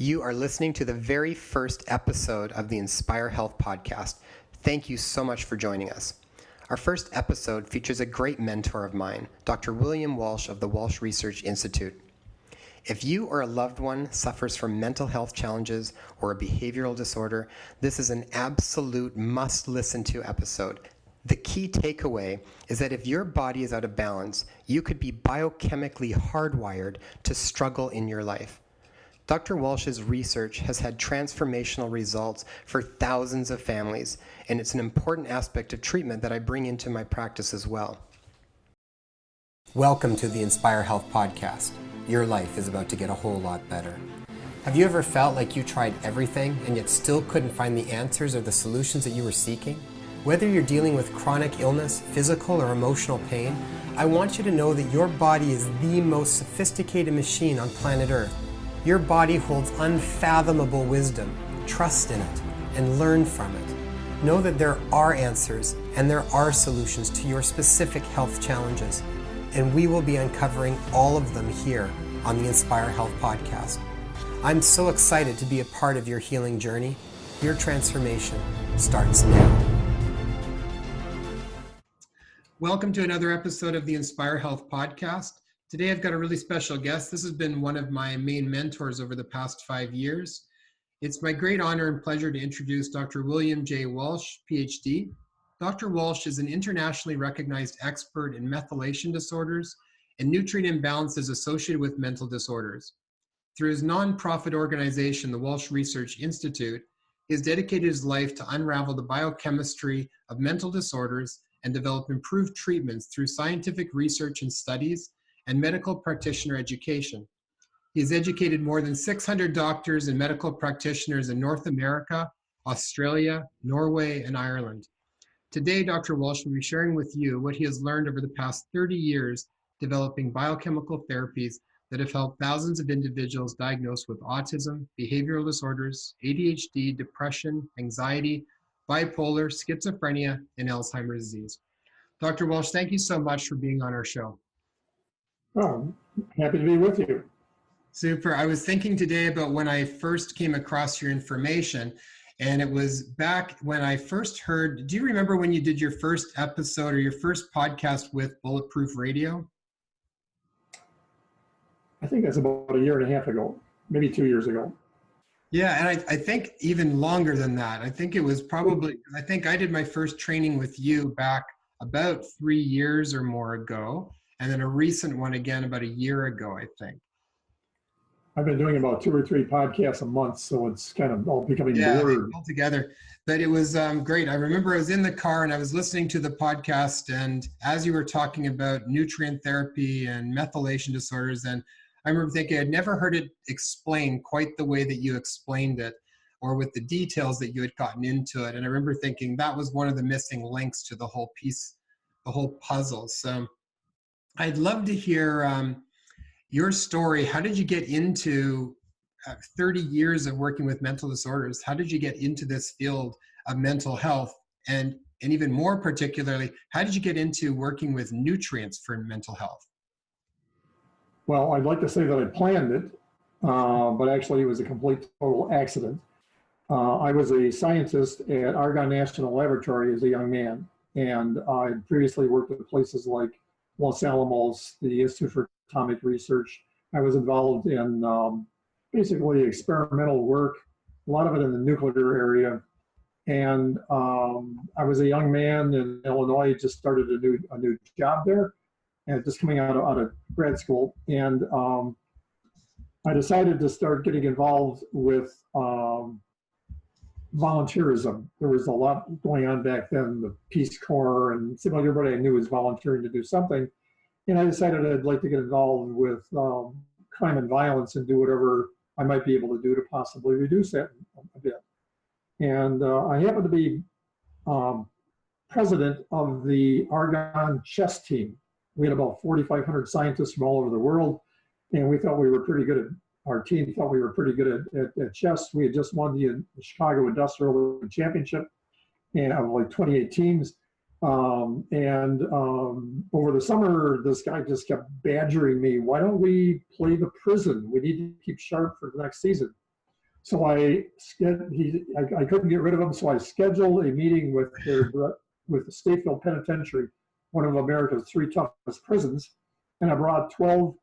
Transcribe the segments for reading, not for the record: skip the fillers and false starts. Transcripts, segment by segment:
You are listening to the very first episode of the Inspire Health podcast. Thank you so much for joining us. Our first episode features a great mentor of mine, Dr. William Walsh of the Walsh Research Institute. If you or a loved one suffers from mental health challenges or a behavioral disorder, this is an absolute must-listen to episode. The key takeaway is that if your body is out of balance, you could be biochemically hardwired to struggle in your life. Dr. Walsh's research has had transformational results for thousands of families, and it's an important aspect of treatment that I bring into my practice as well. Welcome to the Inspire Health podcast. Your life is about to get a whole lot better. Have you ever felt like you tried everything and yet still couldn't find the answers or the solutions that you were seeking? Whether you're dealing with chronic illness, physical or emotional pain, I want you to know that your body is the most sophisticated machine on planet Earth. Your body holds unfathomable wisdom. Trust in it and learn from it. Know that there are answers and there are solutions to your specific health challenges. And we will be uncovering all of them here on the Inspire Health podcast. I'm so excited to be a part of your healing journey. Your transformation starts now. Welcome to another episode of the Inspire Health podcast. Today I've got a really special guest. This has been one of my main mentors over the past 5 years. It's my great honor and pleasure to introduce Dr. William J. Walsh, PhD. Dr. Walsh is an internationally recognized expert in methylation disorders and nutrient imbalances associated with mental disorders. Through his nonprofit organization, the Walsh Research Institute, he has dedicated his life to unravel the biochemistry of mental disorders and develop improved treatments through scientific research and studies and medical practitioner education. He has educated more than 600 doctors and medical practitioners in North America, Australia, Norway, and Ireland. Today, Dr. Walsh will be sharing with you what he has learned over the past 30 years developing biochemical therapies that have helped thousands of individuals diagnosed with autism, behavioral disorders, ADHD, depression, anxiety, bipolar, schizophrenia, and Alzheimer's disease. Dr. Walsh, thank you so much for being on our show. Oh, happy to be with you. Super. I was thinking today about when I first came across your information, and it was back when I first heard, do you remember when you did your first episode or your first podcast with Bulletproof Radio? I think that's about a year and a half ago, maybe 2 years ago. Yeah, and I think even longer than that. I think it was probably, I think I did my first training with you back about 3 years or more ago, and then a recent one again about a year ago, I think. I've been doing about 2 or 3 podcasts a month, so it's kind of all becoming blurred. All together. But it was great. I remember I was in the car and I was listening to the podcast, and as you were talking about nutrient therapy and methylation disorders, and I remember thinking I'd never heard it explained quite the way that you explained it, or with the details that you had gotten into it. And I remember thinking that was one of the missing links to the whole piece, the whole puzzle. So I'd love to hear your story. How did you get into 30 years of working with mental disorders? How did you get into this field of mental health? And even more particularly, how did you get into working with nutrients for mental health? Well, I'd like to say that I planned it, but actually it was a complete total accident. I was a scientist at Argonne National Laboratory as a young man, and I previously worked at places like Los Alamos, the Institute for Atomic Research. I was involved in basically experimental work, a lot of it in the nuclear area. And I was a young man in Illinois, just started a new job there, and just coming out of grad school. And I decided to start getting involved with volunteerism. There was a lot going on back then, the Peace Corps, and it seemed like everybody I knew was volunteering to do something. And I decided I'd like to get involved with crime and violence and do whatever I might be able to do to possibly reduce that a bit. And I happened to be president of the Argonne chess team. We had about 4,500 scientists from all over the world, and we thought we were pretty good at, our team thought we were pretty good at chess. We had just won the Chicago Industrial Championship of like 28 teams. Over the summer, this guy just kept badgering me, why don't we play the prison? We need to keep sharp for the next season. So I couldn't get rid of him, so I scheduled a meeting with the Stateville Penitentiary, one of America's 3 toughest prisons, and I brought 12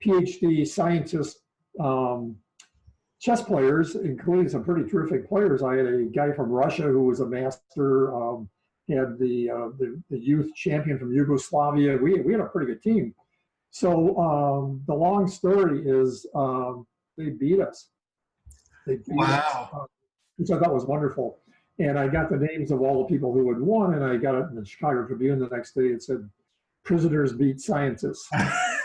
PhD scientists, chess players, including some pretty terrific players. I had a guy from Russia who was a master, had the youth champion from Yugoslavia. We had a pretty good team. So the long story is they beat us. They beat us, which I thought was wonderful. And I got the names of all the people who had won, and I got it in the Chicago Tribune the next day. It said, "Prisoners beat scientists."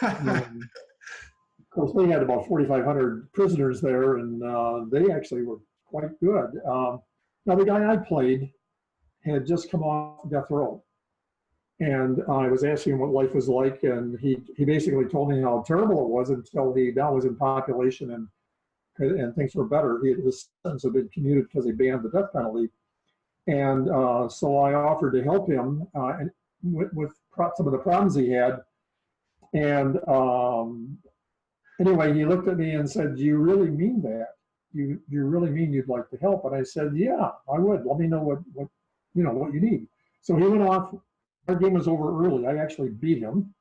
Of course, they had about 4,500 prisoners there, and they actually were quite good. Now, the guy I played had just come off death row, and I was asking him what life was like, and he basically told me how terrible it was until he now was in population and things were better. His sentence had been commuted because they banned the death penalty, and so I offered to help him and with some of the problems he had, and anyway, he looked at me and said, "Do you really mean that? You really mean you'd like to help?" And I said, "Yeah, I would. Let me know what you need." So he went off. Our game was over early. I actually beat him.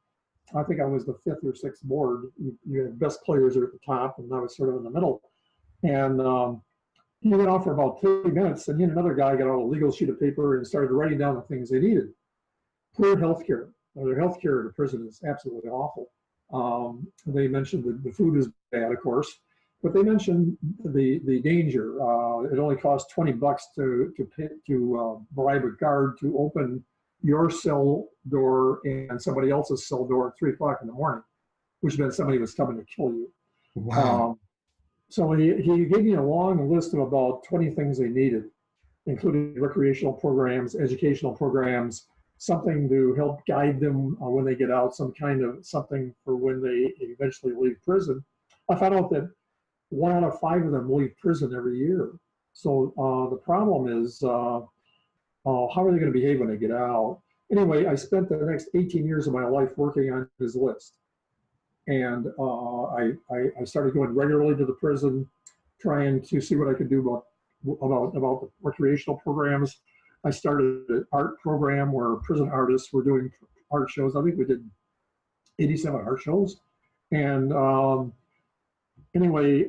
I think I was the 5th or 6th board. You had best players are at the top, and I was sort of in the middle. And he went off for about 30 minutes, and he and another guy got out a legal sheet of paper and started writing down the things they needed. Poor healthcare. Their healthcare in the prison is absolutely awful. They mentioned the food is bad, of course, but they mentioned the danger. It only costs $20 to bribe a guard to open your cell door and somebody else's cell door at 3 o'clock in the morning, which meant somebody was coming to kill you. Wow. So he gave me a long list of about 20 things they needed, including recreational programs, educational programs, something to help guide them when they get out, something for when they eventually leave prison. I found out that 1 out of 5 of them leave prison every year. So the problem is, how are they going to behave when they get out? Anyway, I spent the next 18 years of my life working on his list. And I started going regularly to the prison, trying to see what I could do about the recreational programs. I started an art program where prison artists were doing art shows. I think we did 87 art shows. And anyway,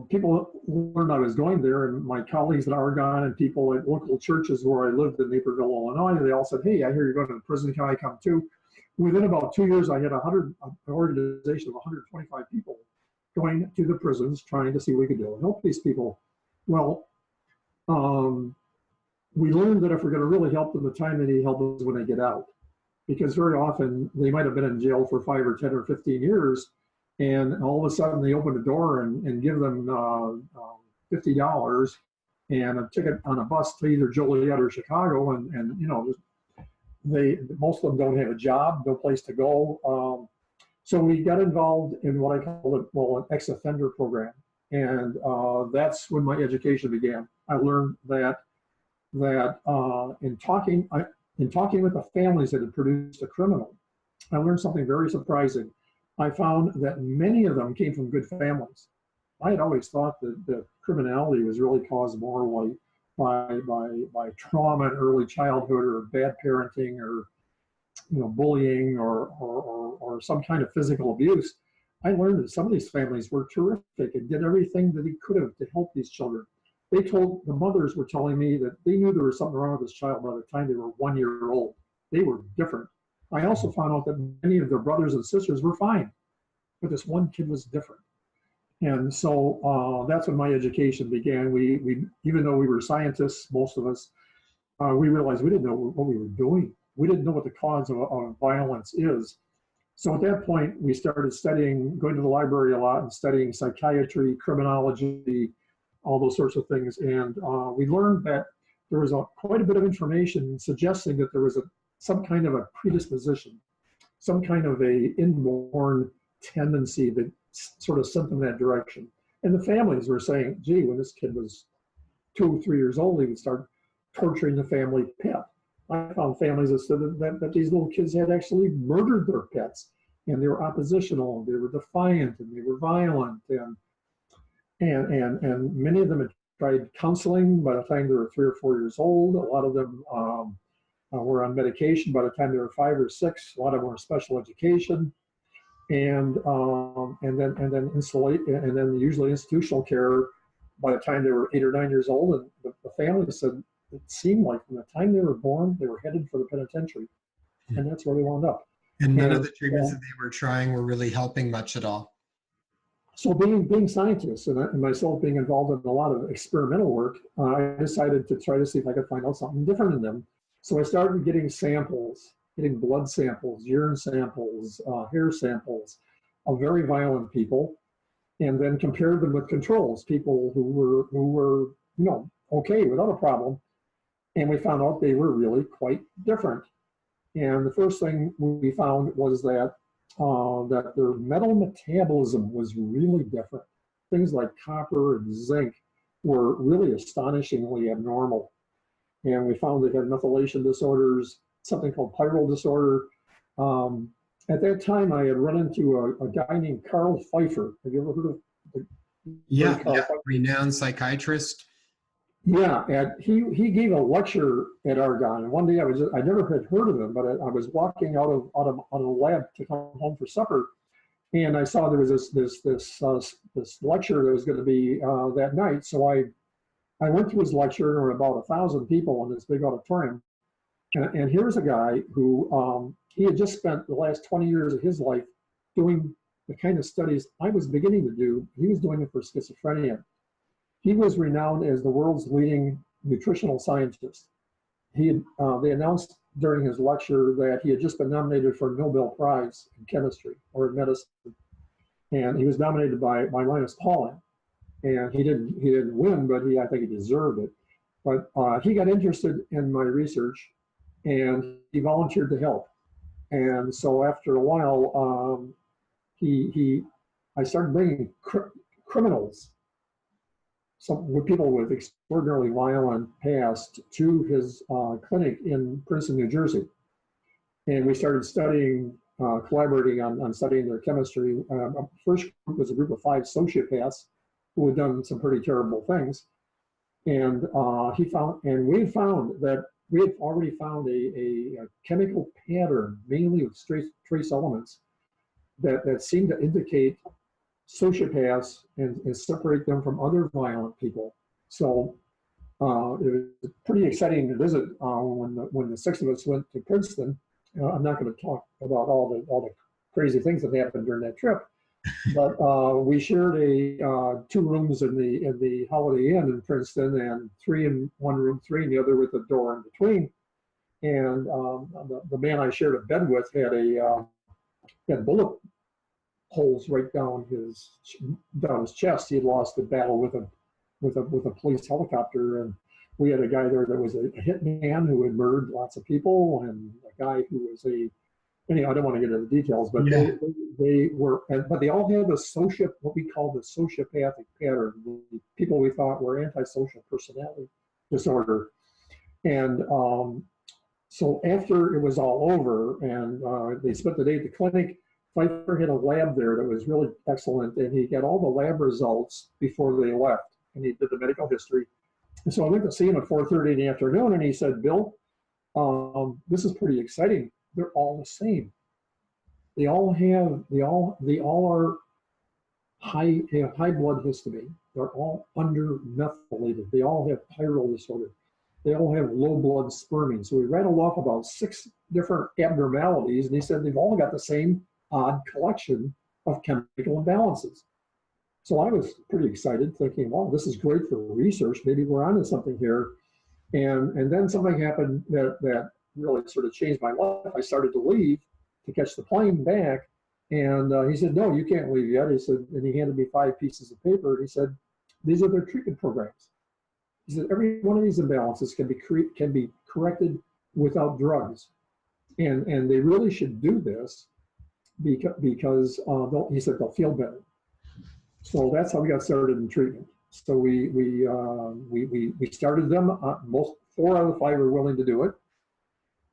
people learned I was going there, and my colleagues at Argonne and people at local churches where I lived in Naperville, Illinois, they all said, "Hey, I hear you're going to the prison. Can I come too?" Within about 2 years, I had an organization of 125 people going to the prisons, trying to see what we could do and help these people. Well, we learned that if we're going to really help them, the time they need help is when they get out, because very often they might have been in jail for 5 or 10 or 15 years, and all of a sudden they open the door and give them $50 and a ticket on a bus to either Joliet or Chicago, and most of them don't have a job, no place to go. So we got involved in what I call an ex-offender program, and that's when my education began. I learned that in talking with the families that had produced a criminal, I learned something very surprising. I found that many of them came from good families. I had always thought that the criminality was really caused more by trauma in early childhood, or bad parenting, or bullying, or some kind of physical abuse. I learned that some of these families were terrific and did everything that they could have to help these children. The mothers were telling me that they knew there was something wrong with this child by the time they were 1 year old. They were different. I also found out that many of their brothers and sisters were fine, but this one kid was different. And so that's when my education began. We even though we were scientists, most of us, we realized we didn't know what we were doing. We didn't know what the cause of violence is. So at that point, we started going to the library a lot and studying psychiatry, criminology, all those sorts of things. And we learned that there was quite a bit of information suggesting that there was some kind of a predisposition, some kind of a inborn tendency that sort of sent them that direction. And the families were saying, gee, when this kid was 2 or 3 years old, he would start torturing the family pet. I found families that said that these little kids had actually murdered their pets, and they were oppositional, and they were defiant, and they were violent. And And many of them had tried counseling by the time they were 3 or 4 years old. A lot of them were on medication by the time they were 5 or 6. A lot of them were special education, and then usually institutional care by the time they were 8 or 9 years old. And the family said it seemed like from the time they were born, they were headed for the penitentiary, and that's where they wound up. And none of the treatments that they were trying were really helping much at all. So being scientists and myself being involved in a lot of experimental work, I decided to try to see if I could find out something different in them. So I started getting samples, getting blood samples, urine samples, hair samples of very violent people, and then compared them with controls, people who were okay without a problem, and we found out they were really quite different. And the first thing we found was that their metal metabolism was really different. Things like copper and zinc were really astonishingly abnormal. And we found they had methylation disorders, something called pyrrole disorder. At that time, I had run into a guy named Carl Pfeiffer. Have you ever heard of Yeah, renowned psychiatrist. Yeah, and he gave a lecture at Argonne. And one day I never had heard of him, but I was walking out of the lab to come home for supper, and I saw there was this lecture that was going to be that night. So I went to his lecture, and there were about 1,000 people in this big auditorium. And here's a guy who he had just spent the last 20 years of his life doing the kind of studies I was beginning to do. He was doing it for schizophrenia. He was renowned as the world's leading nutritional scientist. They announced during his lecture that he had just been nominated for a Nobel Prize in chemistry or in medicine, and he was nominated by Linus Pauling. And he didn't win, but I think he deserved it. But he got interested in my research, and he volunteered to help. And so after a while, I started bringing criminals, with people with extraordinarily violent past, to his clinic in Princeton, New Jersey. And we started collaborating on studying their chemistry. First group was a group of 5 sociopaths who had done some pretty terrible things. And we had found that we had already found a chemical pattern, mainly with trace elements, that seemed to indicate sociopaths and separate them from other violent people. So it was a pretty exciting visit when the 6 of us went to Princeton. I'm not going to talk about all the crazy things that happened during that trip, but we shared 2 rooms in the Holiday Inn in Princeton, and 3 in one room, 3 in the other, with a door in between. And the man I shared a bed with had bullet holes right down his chest. He had lost a battle with a police helicopter, and we had a guy there that was a hitman who had murdered lots of people, and a guy who was I don't want to get into the details, but yeah. But they all had what we call the sociopathic pattern. The people we thought were antisocial personality disorder. And so after it was all over, and they spent the day at the clinic, Pfeiffer had a lab there that was really excellent, and he got all the lab results before they left, and he did the medical history. And so I went to see him at 4:30 in the afternoon, and he said, "Bill, this is pretty exciting. They're all the same. They all are have high blood histamine. They're all under-methylated. They all have pyrrole disorder. They all have low blood spermine." So we rattled off about 6 different abnormalities, and he said they've all got the same odd collection of chemical imbalances. So I was pretty excited, thinking, wow, this is great for research. Maybe we're onto something here. And then something happened that really sort of changed my life. I started to leave to catch the plane back. And he said, "No, you can't leave yet." He said, and he handed me 5 pieces of paper. And he said, "These are their treatment programs." He said, "Every one of these imbalances can be corrected without drugs. And they really should do this because he said they'll feel better." So that's how we got started in treatment. So we started them. 4 out of the 5 were willing to do it,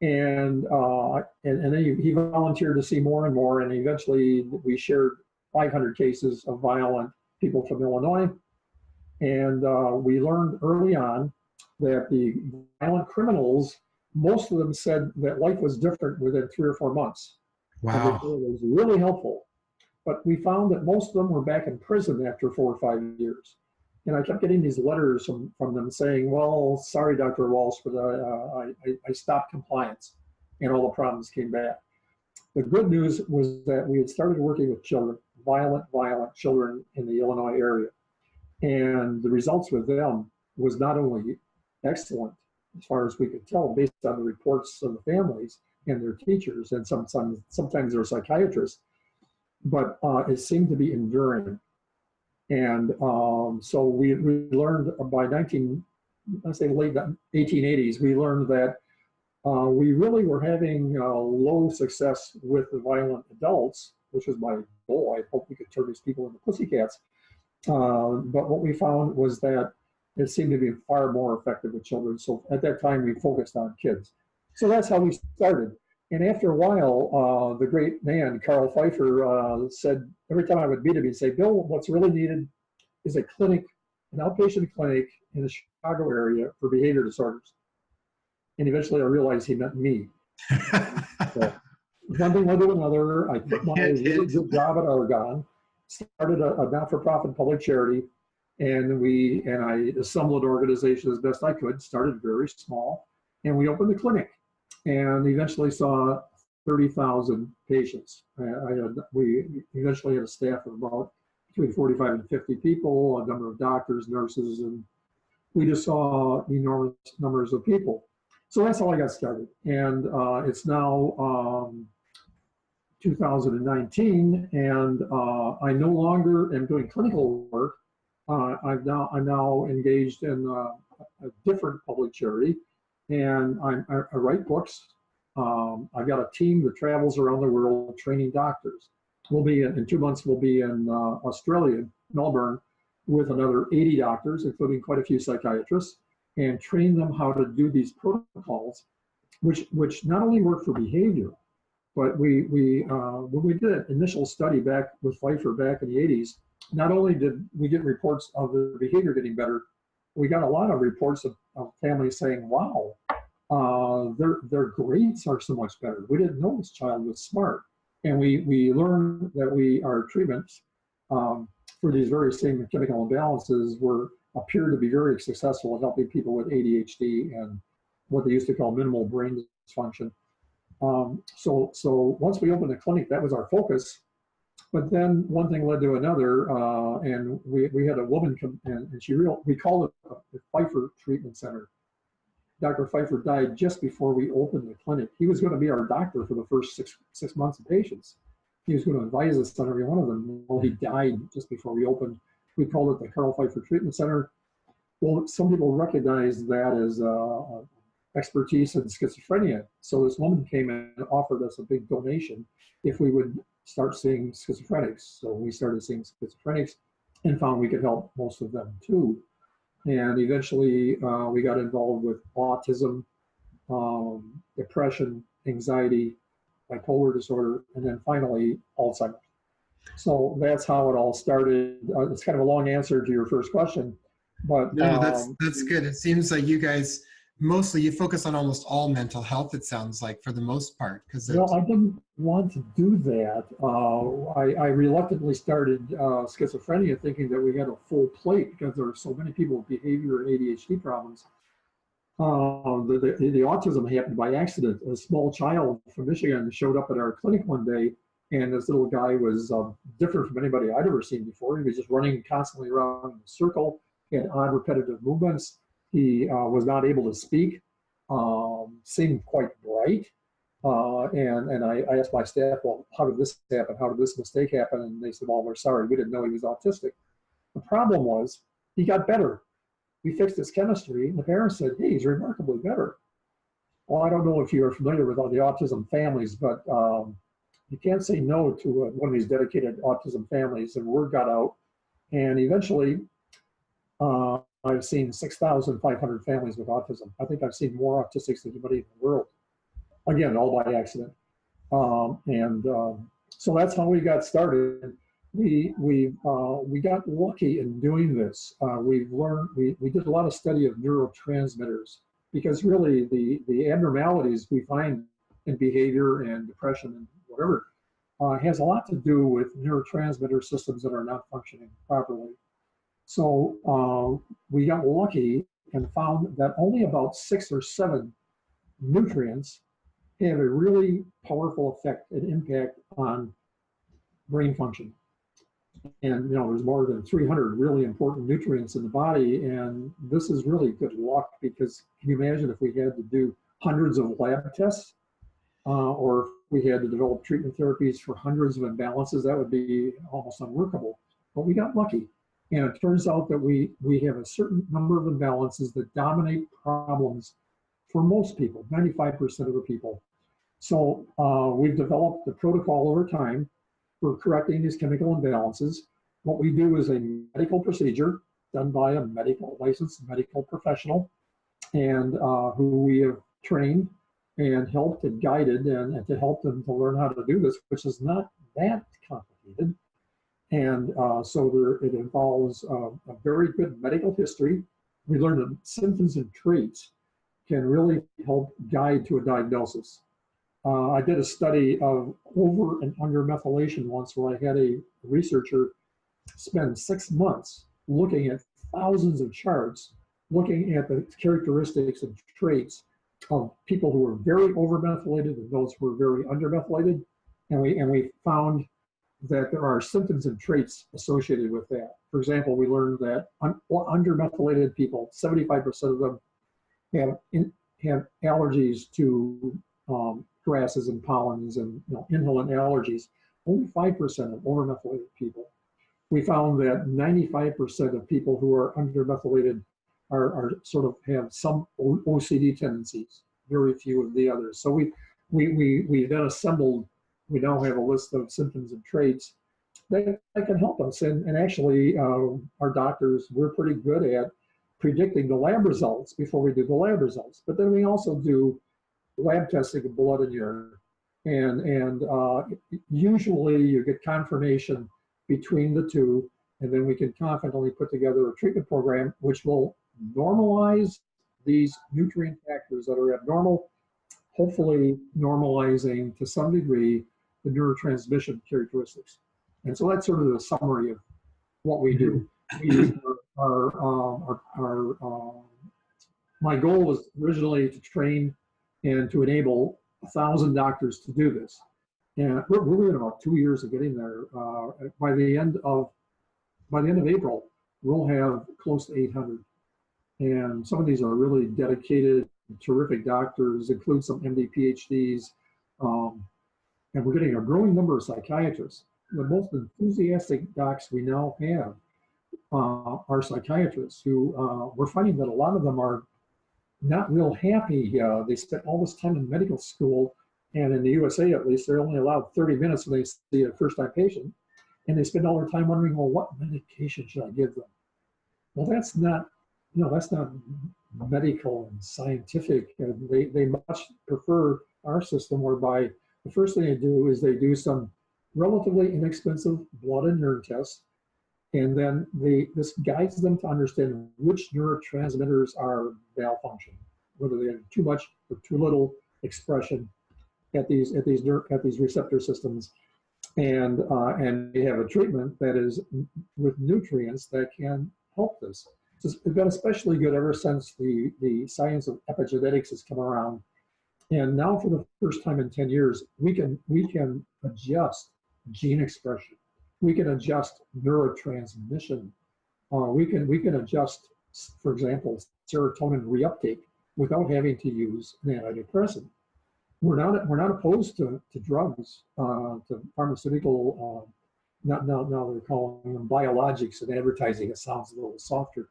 and then he volunteered to see more and more. And eventually, we shared 500 cases of violent people from Illinois, And we learned early on that the violent criminals, most of them said that life was different within 3 or 4 months. And it Wow. was really helpful. But we found that most of them were back in prison after 4 or 5 years. And I kept getting these letters from them saying, well, sorry, Dr. Walsh, but I stopped compliance. And all the problems came back. The good news was that we had started working with children, violent children in the Illinois area. And the results with them was not only excellent, as far as we could tell, based on the reports of the families and their teachers, and sometimes their psychiatrists, but it seemed to be enduring. And so we learned by let's say late 1880s, we learned that we really were having low success with the violent adults, which was my goal. I hope we could turn these people into pussycats. But what we found was that it seemed to be far more effective with children. So at that time, we focused on kids. So that's how we started. And after a while, the great man, Carl Pfeiffer, said, every time I would meet him, he'd say, Bill, what's really needed is a clinic, an outpatient clinic in the Chicago area for behavior disorders. And eventually I realized he meant me. So one thing led to another. I quit my really good job at Oregon, started a not-for-profit public charity, and I assembled an organization as best I could, started very small, and we opened the clinic and eventually saw 30,000 patients. We eventually had a staff of about between 45 and 50 people, a number of doctors, nurses, and we just saw enormous numbers of people. So that's how I got started. And it's now 2019, and I no longer am doing clinical work. I'm now engaged in a different public charity, and I write books. I've got a team that travels around the world training doctors. We'll be in 2 months. We'll be in Australia, Melbourne, with another 80 doctors, including quite a few psychiatrists, and train them how to do these protocols, which not only work for behavior, but when we did an initial study back with Pfeiffer back in the 80s, not only did we get reports of the behavior getting better, we got a lot of reports of families saying, wow, their grades are so much better. We didn't know this child was smart. And we learned that our treatments for these very same chemical imbalances appear to be very successful in helping people with ADHD and what they used to call minimal brain dysfunction. So once we opened the clinic, that was our focus. But then one thing led to another, and we had a woman come in, and we called it the Pfeiffer Treatment Center. Dr. Pfeiffer died just before we opened the clinic. He was going to be our doctor for the first six months of patients. He was going to advise us on every one of them. Well, he died just before we opened. We called it the Carl Pfeiffer Treatment Center. Well, some people recognize that as expertise in schizophrenia. So this woman came in and offered us a big donation if we would start seeing schizophrenics. So we started seeing schizophrenics and found we could help most of them too. And eventually we got involved with autism, depression, anxiety, bipolar disorder, and then finally Alzheimer's. So that's how it all started. It's kind of a long answer to your first question, but no, that's good. It seems like you guys you focus on almost all mental health. It sounds like for the most part, because I didn't want to do that. I reluctantly started schizophrenia, thinking that we had a full plate because there are so many people with behavior and ADHD problems. The autism happened by accident. A small child from Michigan showed up at our clinic one day, and this little guy was different from anybody I'd ever seen before. He was just running constantly around in a circle. He had odd repetitive movements. He was not able to speak, seemed quite bright. And I asked my staff, well, how did this happen? How did this mistake happen? And they said, well, we're sorry, we didn't know he was autistic. The problem was he got better. We fixed his chemistry, and the parents said, hey, he's remarkably better. Well, I don't know if you are familiar with all the autism families, but you can't say no to one of these dedicated autism families, and word got out. And eventually, I've seen 6,500 families with autism. I think I've seen more autistics than anybody in the world. Again, all by accident. So that's how we got started. we got lucky in doing this. We did a lot of study of neurotransmitters because really the abnormalities we find in behavior and depression and whatever has a lot to do with neurotransmitter systems that are not functioning properly. So we got lucky and found that only about 6 or 7 nutrients have a really powerful effect and impact on brain function. And there's more than 300 really important nutrients in the body, and this is really good luck because can you imagine if we had to do hundreds of lab tests, or if we had to develop treatment therapies for hundreds of imbalances? That would be almost unworkable. But we got lucky, and it turns out that we have a certain number of imbalances that dominate problems for most people, 95% of the people. So we've developed a protocol over time for correcting these chemical imbalances. What we do is a medical procedure done by a licensed medical professional, and who we have trained and helped and guided and to help them to learn how to do this, which is not that complicated. And it involves a very good medical history. We learned that symptoms and traits can really help guide to a diagnosis. I did a study of over and under methylation once, where I had a researcher spend 6 months looking at thousands of charts, looking at the characteristics and traits of people who were very over-methylated and those who were very under-methylated. And we found that there are symptoms and traits associated with that. For example, we learned that under-methylated people, 75% of them have allergies to grasses and pollens and inhalant allergies. Only 5% of over-methylated people. We found that 95% of people who are under-methylated are sort of have some OCD tendencies, very few of the others. So we then assembled, we now have a list of symptoms and traits that can help us. And actually, our doctors, we're pretty good at predicting the lab results before we do the lab results. But then we also do lab testing of blood and urine. And usually you get confirmation between the two, and then we can confidently put together a treatment program which will normalize these nutrient factors that are abnormal, hopefully normalizing to some degree the neurotransmission characteristics. And so that's sort of the summary of what we do. My goal was originally to train and to enable 1,000 doctors to do this. And we're in about 2 years of getting there. By the end of April, we'll have close to 800. And some of these are really dedicated, terrific doctors, include some MD, PhDs. And we're getting a growing number of psychiatrists. The most enthusiastic docs we now have are psychiatrists who we're finding that a lot of them are not real happy. They spent all this time in medical school, and in the USA at least, they're only allowed 30 minutes when they see a first-time patient, and they spend all their time wondering, well, what medication should I give them? Well, that's not medical and scientific. They much prefer our system, whereby the first thing they do is they do some relatively inexpensive blood and urine tests, and then this guides them to understand which neurotransmitters are malfunctioning, whether they have too much or too little expression at these receptor systems, and they have a treatment that is with nutrients that can help this. It's been especially good ever since the science of epigenetics has come around, and now for the first time in 10 years, we can adjust gene expression. We can adjust neurotransmission. We can adjust, for example, serotonin reuptake without having to use an antidepressant. We're not opposed to drugs, to pharmaceutical. Now they're calling them biologics in advertising. It sounds a little softer,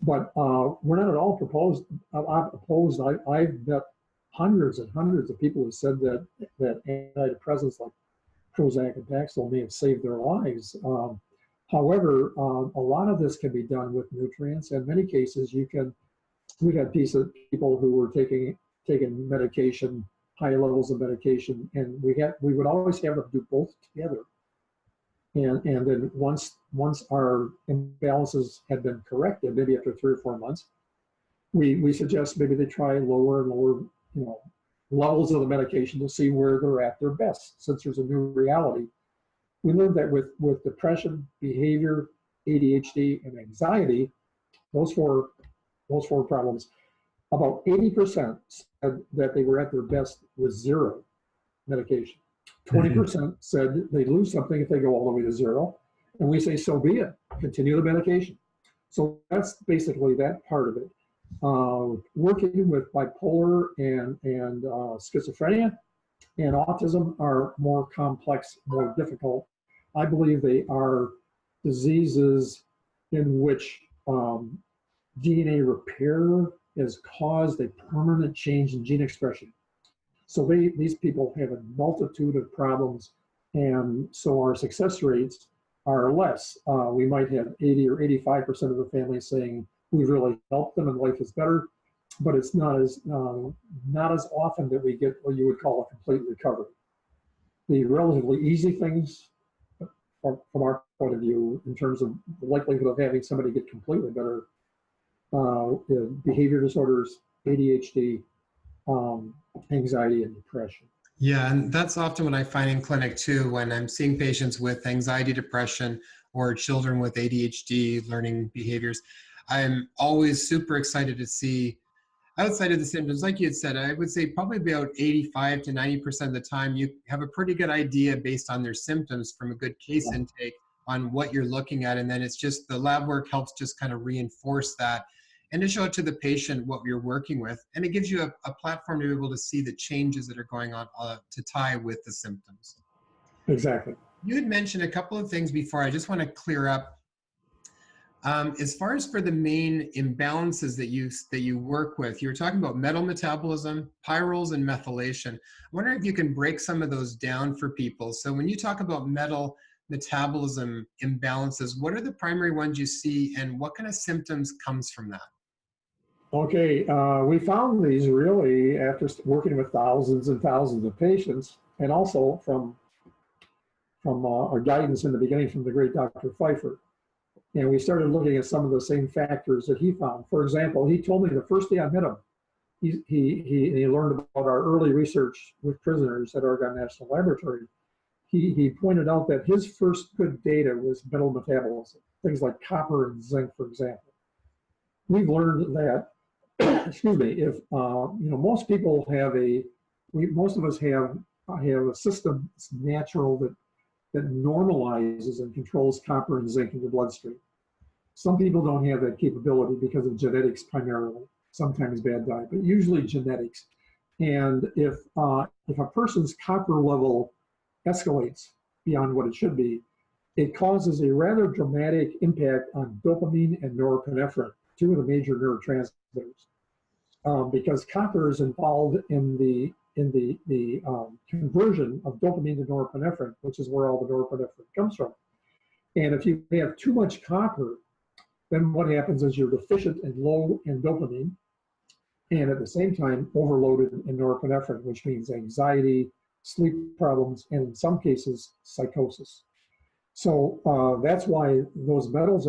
but we're not at all opposed. I've met hundreds and hundreds of people who said that antidepressants like Prozac and Paxil may have saved their lives. However, a lot of this can be done with nutrients. In many cases, we had people who were taking medication, high levels of medication, and we would always have them do both together. And then once our imbalances had been corrected, maybe after 3 or 4 months, we suggest maybe they try lower and lower, levels of the medication to see where they're at their best, since there's a new reality. We learned that with depression, behavior, ADHD, and anxiety, those four problems, about 80% said that they were at their best with 0 medication. 20% said they'd lose something if they go all the way to 0. And we say, so be it, continue the medication. So that's basically that part of it. Working with bipolar and schizophrenia and autism are more complex, more difficult. I believe they are diseases in which DNA repair has caused a permanent change in gene expression. So these people have a multitude of problems, and so our success rates are less. We might have 80 or 85% of the families saying we've really helped them and life is better, but it's not as often that we get what you would call a complete recovery. The relatively easy things from our point of view, in terms of the likelihood of having somebody get completely better, behavior disorders, ADHD, anxiety, and depression. Yeah, and that's often what I find in clinic too, when I'm seeing patients with anxiety, depression, or children with ADHD, learning behaviors. I'm always super excited to see, outside of the symptoms, like you had said, I would say probably about 85 to 90% of the time, you have a pretty good idea based on their symptoms from a good case intake on what you're looking at. And then it's just the lab work helps just kind of reinforce that and to show to the patient what you're working with. And it gives you a platform to be able to see the changes that are going on to tie with the symptoms. Exactly. You had mentioned a couple of things before. I just want to clear up. As far as for the main imbalances that you work with, you were talking about metal metabolism, pyrroles, and methylation. I wonder if you can break some of those down for people. So when you talk about metal metabolism imbalances, what are the primary ones you see, and what kind of symptoms comes from that? Okay, we found these really after working with thousands and thousands of patients, and also from our guidance in the beginning from the great Dr. Pfeiffer. And we started looking at some of the same factors that he found. For example, he told me the first day I met him, he learned about our early research with prisoners at Oregon National Laboratory. He pointed out that his first good data was metal metabolism, things like copper and zinc, for example. We've learned that, excuse me, if most people have most of us have a system that's natural that normalizes and controls copper and zinc in the bloodstream. Some people don't have that capability because of genetics primarily, sometimes bad diet, but usually genetics. And if a person's copper level escalates beyond what it should be, it causes a rather dramatic impact on dopamine and norepinephrine, 2 of the major neurotransmitters, because copper is involved in the conversion of dopamine to norepinephrine, which is where all the norepinephrine comes from. And if you have too much copper, then what happens is you're deficient and low in dopamine, and at the same time overloaded in norepinephrine, which means anxiety, sleep problems, and in some cases, psychosis. So that's why those metals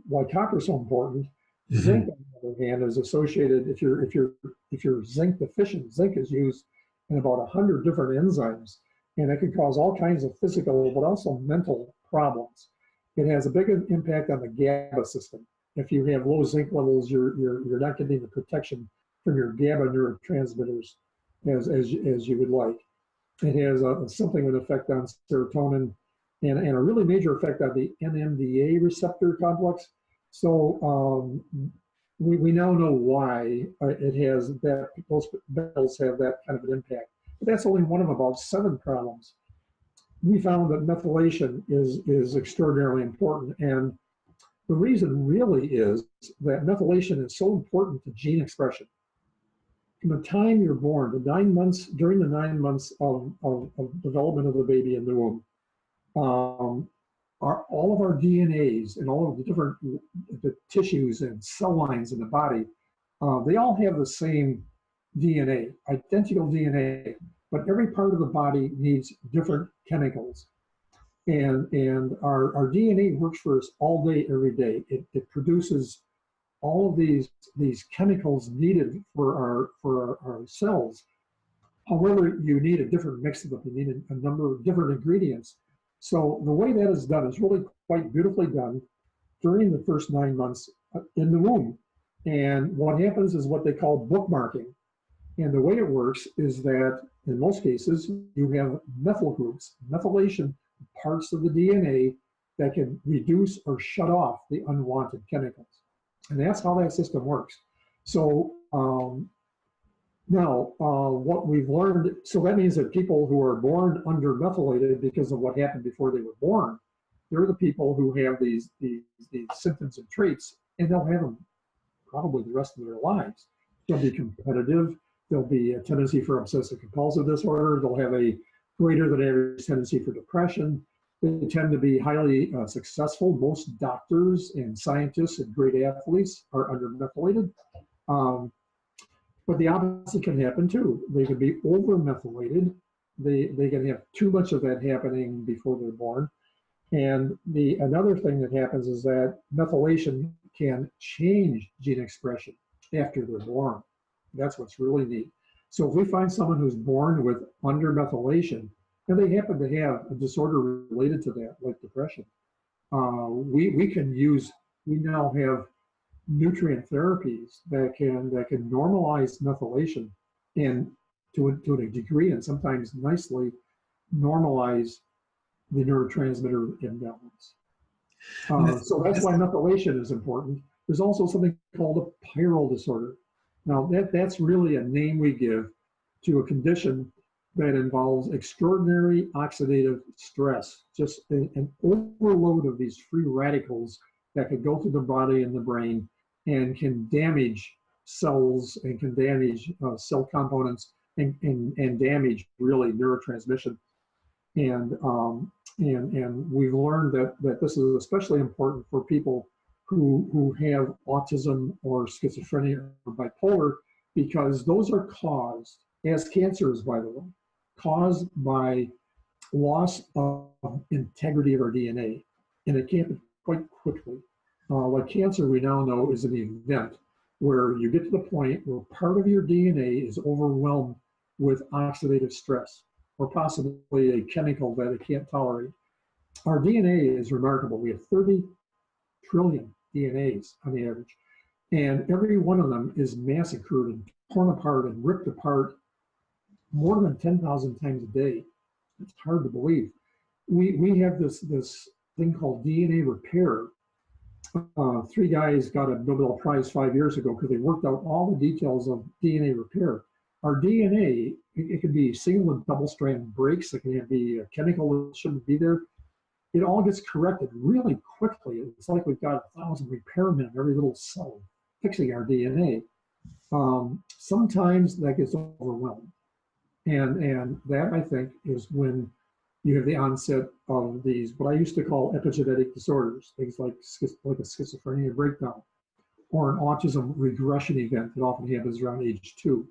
why copper is so important. Mm-hmm. Zinc, on the other hand, is associated, if you're zinc deficient, zinc is used in about 100 different enzymes, and it can cause all kinds of physical but also mental problems. It has a big impact on the GABA system. If you have low zinc levels, you're not getting the protection from your GABA neurotransmitters as you would like. It has something of an effect on serotonin and a really major effect on the NMDA receptor complex. So we now know why it has that, those metals have that kind of an impact. But that's only one of about 7 problems. We found that methylation is extraordinarily important, and the reason really is that methylation is so important to gene expression. From the time you're born, during the 9 months of development of the baby in the womb, all of our DNAs and all of the tissues and cell lines in the body, they all have the same DNA, identical DNA, but every part of the body needs different chemicals. And our DNA works for us all day, every day. It produces all of these chemicals needed for our cells. However, you need a different mix of them. You need a number of different ingredients. So the way that is done is really quite beautifully done during the first 9 months in the womb. And what happens is what they call bookmarking. And the way it works is that in most cases, you have methyl groups, methylation parts of the DNA that can reduce or shut off the unwanted chemicals. And that's how that system works. So now what we've learned, so that means that people who are born undermethylated because of what happened before they were born, they're the people who have these symptoms and traits, and they'll have them probably the rest of their lives. They'll be competitive. There'll be a tendency for obsessive compulsive disorder. They'll have a greater than average tendency for depression. They tend to be highly successful. Most doctors and scientists and great athletes are undermethylated. But the opposite can happen too. They can be overmethylated. They can have too much of that happening before they're born. And another thing that happens is that methylation can change gene expression after they're born. That's what's really neat. So if we find someone who's born with undermethylation, and they happen to have a disorder related to that, like depression, we now have nutrient therapies that can normalize methylation and to a degree, and sometimes nicely normalize the neurotransmitter imbalance. So that's why methylation is important. There's also something called a pyrrole disorder. Now that's really a name we give to a condition that involves extraordinary oxidative stress, just an overload of these free radicals that could go through the body and the brain and can damage cells and can damage cell components and damage really neurotransmission. And we've learned that this is especially important for people who have autism or schizophrenia or bipolar, because those are caused, as cancers, by the way, caused by loss of integrity of our DNA. And it can happen quite quickly. Like cancer, we now know, is an event where you get to the point where part of your DNA is overwhelmed with oxidative stress, or possibly a chemical that it can't tolerate. Our DNA is remarkable. We have 30 trillion DNAs on the average, and every one of them is massacred and torn apart and ripped apart more than 10,000 times a day. It's hard to believe. We have this thing called DNA repair. 3 guys got a Nobel Prize 5 years ago because they worked out all the details of DNA repair. Our DNA, it can be single and double strand breaks. It can be a chemical that shouldn't be there. It all gets corrected really quickly. It's like we've got 1,000 repairmen in every little cell fixing our DNA. Sometimes that gets overwhelmed. And that, I think, is when you have the onset of these, what I used to call epigenetic disorders, things like a schizophrenia breakdown, or an autism regression event that often happens around age 2.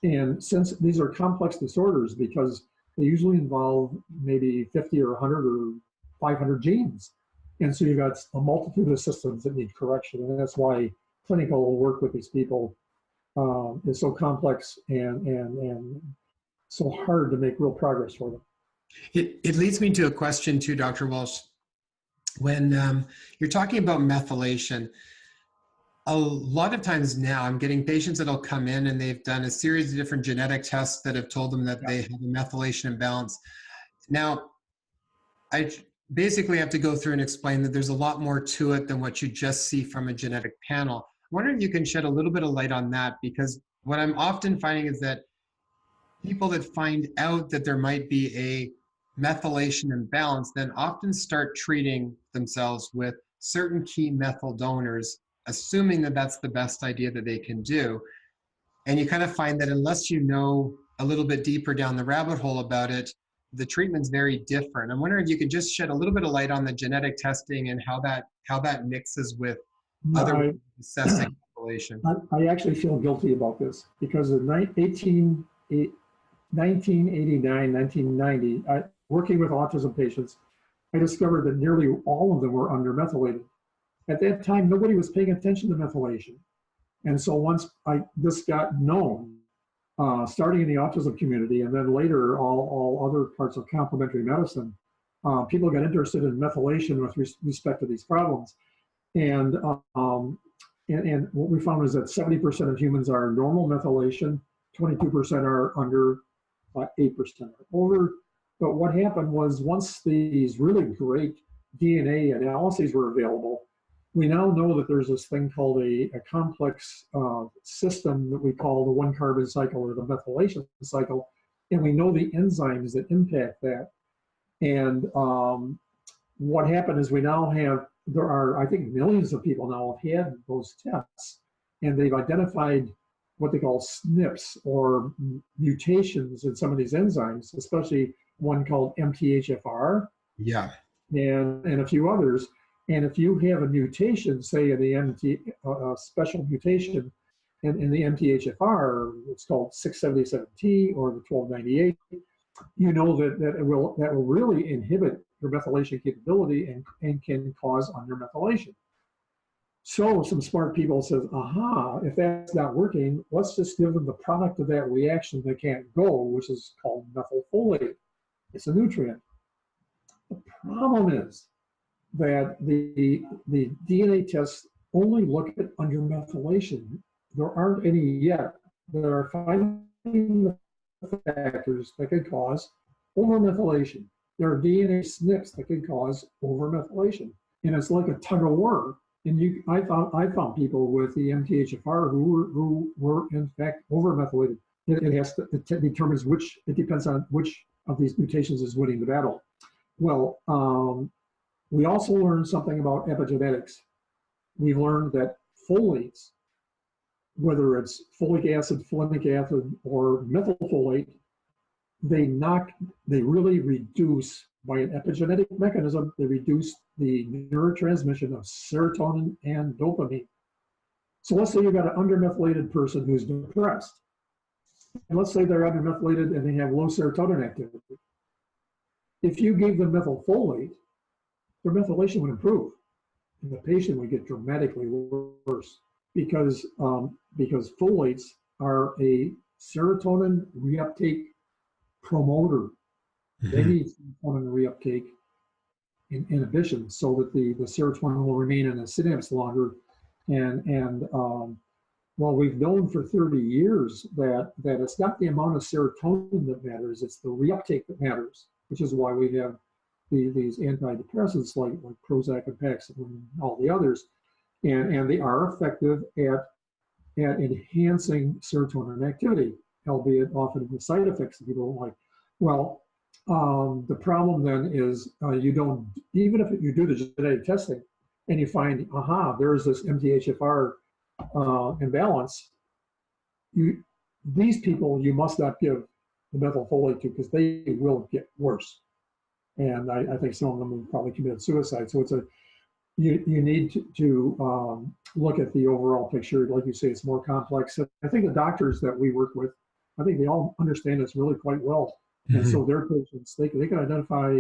And since these are complex disorders, because they usually involve maybe 50 or 100 or 500 genes. And so you've got a multitude of systems that need correction. And that's why clinical work with these people is so complex and so hard to make real progress for them. It leads me to a question too, Dr. Walsh. When you're talking about methylation, a lot of times now I'm getting patients that'll come in and they've done a series of different genetic tests that have told them that they have a methylation imbalance. Now, I basically have to go through and explain that there's a lot more to it than what you just see from a genetic panel. I wonder if you can shed a little bit of light on that, because what I'm often finding is that people that find out that there might be a methylation imbalance then often start treating themselves with certain key methyl donors, assuming that that's the best idea that they can do. And you kind of find that unless you know a little bit deeper down the rabbit hole about it, the treatment's very different. I'm wondering if you could just shed a little bit of light on the genetic testing and how that mixes with other ways of assessing methylation. I actually feel guilty about this because in 1989, 1990, working with autism patients, I discovered that nearly all of them were undermethylated. At that time, nobody was paying attention to methylation. And so once this got known, starting in the autism community and then later all other parts of complementary medicine, people got interested in methylation with respect to these problems. And what we found is that 70% of humans are normal methylation, 22% are under, 8% are over. But what happened was once these really great DNA analyses were available, we now know that there's this thing called a complex system that we call the one carbon cycle or the methylation cycle. And we know the enzymes that impact that. And what happened is we now have, there are, I think, millions of people now have had those tests, and they've identified what they call SNPs or mutations in some of these enzymes, especially one called MTHFR. Yeah. And a few others. And if you have a mutation, say in the special mutation in the MTHFR, it's called 677T or the 1298, you know that will really inhibit your methylation capability and can cause undermethylation. So some smart people says, aha, if that's not working, let's just give them the product of that reaction that can't go, which is called methylfolate. It's a nutrient. The problem is that the DNA tests only look at undermethylation. There aren't any yet that are finding the factors that could cause overmethylation. There are DNA SNPs that could cause overmethylation. And it's like a tug of war. And I found people with the MTHFR who were in fact overmethylated. It determines it depends on which of these mutations is winning the battle. Well, we also learned something about epigenetics. We learned that folates, whether it's folic acid, folinic acid, or methylfolate, they really reduce, by an epigenetic mechanism, they reduce the neurotransmission of serotonin and dopamine. So let's say you've got an undermethylated person who's depressed. And let's say they're undermethylated and they have low serotonin activity. If you gave them methylfolate, their methylation would improve, and the patient would get dramatically worse because folates are a serotonin reuptake promoter. Mm-hmm. They need serotonin reuptake inhibition so that the serotonin will remain in the synapse longer. And well, we've known for 30 years that it's not the amount of serotonin that matters, it's the reuptake that matters, which is why we have these antidepressants like Prozac and Paxil and all the others, and they are effective at enhancing serotonin activity, albeit often the side effects that people don't like. Well, the problem then is you don't, even if you do the genetic testing and you find, aha, there's this MTHFR imbalance, these people you must not give the methylfolate to because they will get worse. And I think some of them have probably committed suicide. So you need to look at the overall picture. Like you say, it's more complex. I think the doctors that we work with, I think they all understand this really quite well. Mm-hmm. And so their patients, they can identify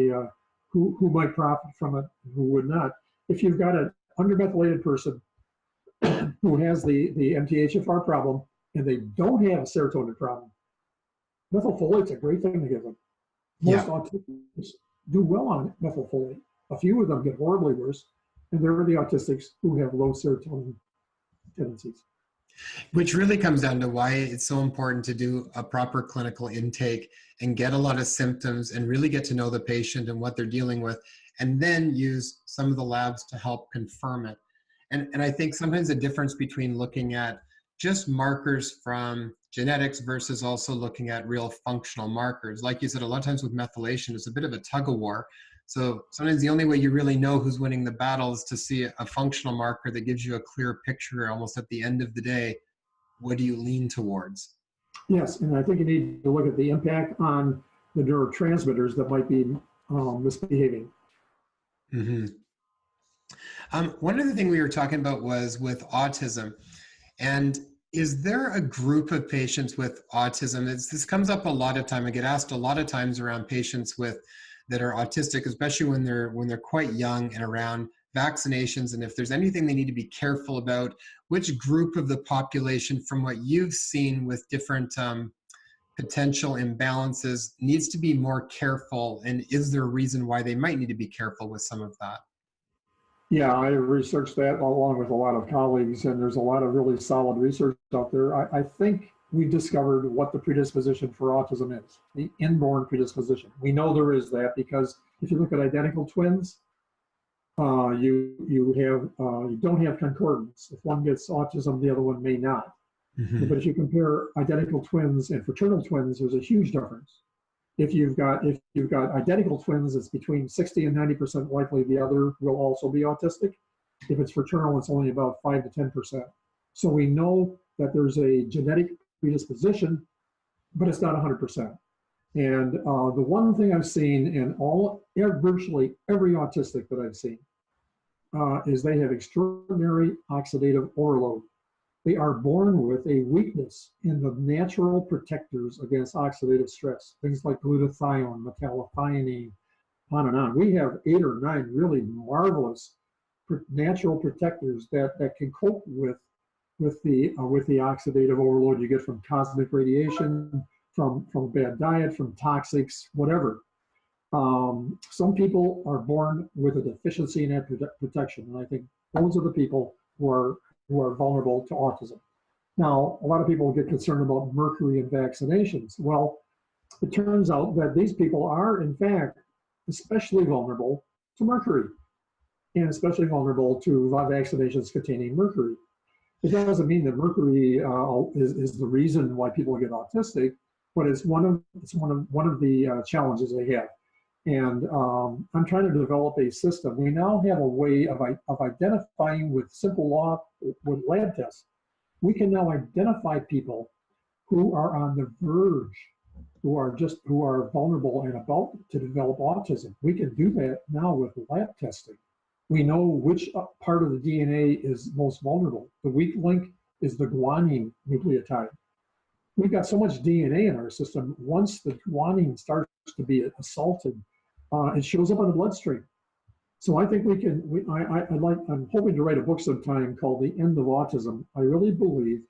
who might profit from it and who would not. If you've got an undermethylated person who has the MTHFR problem and they don't have a serotonin problem, methylfolate's a great thing to give them. Most autistics do well on methylfolate. A few of them get horribly worse, and there are the autistics who have low serotonin tendencies. Which really comes down to why it's so important to do a proper clinical intake and get a lot of symptoms and really get to know the patient and what they're dealing with, and then use some of the labs to help confirm it. And I think sometimes the difference between looking at just markers from genetics versus also looking at real functional markers. Like you said, a lot of times with methylation, it's a bit of a tug of war. So sometimes the only way you really know who's winning the battle is to see a functional marker that gives you a clear picture almost at the end of the day. What do you lean towards? Yes, and I think you need to look at the impact on the neurotransmitters that might be misbehaving. Mm-hmm. One other thing we were talking about was with autism. And is there a group of patients with autism? This comes up a lot of time. I get asked a lot of times around patients with that are autistic, especially when they're quite young and around vaccinations, and if there's anything they need to be careful about, which group of the population, from what you've seen with different potential imbalances, needs to be more careful, and is there a reason why they might need to be careful with some of that? Yeah, I researched that along with a lot of colleagues, and there's a lot of really solid research out there. I think we've discovered what the predisposition for autism is, the inborn predisposition. We know there is that because if you look at identical twins, you don't have concordance. If one gets autism, the other one may not. Mm-hmm. But if you compare identical twins and fraternal twins, there's a huge difference. If you've got identical twins, it's between 60 and 90% likely the other will also be autistic. If it's fraternal, it's only about 5 to 10%. So we know that there's a genetic predisposition, but it's not 100%. And the one thing I've seen in virtually every autistic that I've seen is they have extraordinary oxidative overload. They are born with a weakness in the natural protectors against oxidative stress, things like glutathione, metallothionein, on and on. We have 8 or 9 really marvelous natural protectors that can cope with the oxidative overload you get from cosmic radiation, from bad diet, from toxics, whatever. Some people are born with a deficiency in that protection, and I think those are the people who are vulnerable to autism. Now, a lot of people get concerned about mercury and vaccinations. Well, it turns out that these people are, in fact, especially vulnerable to mercury, and especially vulnerable to vaccinations containing mercury. It doesn't mean that mercury is the reason why people get autistic, but it's one of the challenges they have. And I'm trying to develop a system. We now have a way of identifying with with lab tests. We can now identify people who are on the verge, who are vulnerable and about to develop autism. We can do that now with lab testing. We know which part of the DNA is most vulnerable. The weak link is the guanine nucleotide. We've got so much DNA in our system. Once the guanine starts to be assaulted, it shows up in the bloodstream. So I think I'm hoping to write a book sometime called The End of Autism. I really believe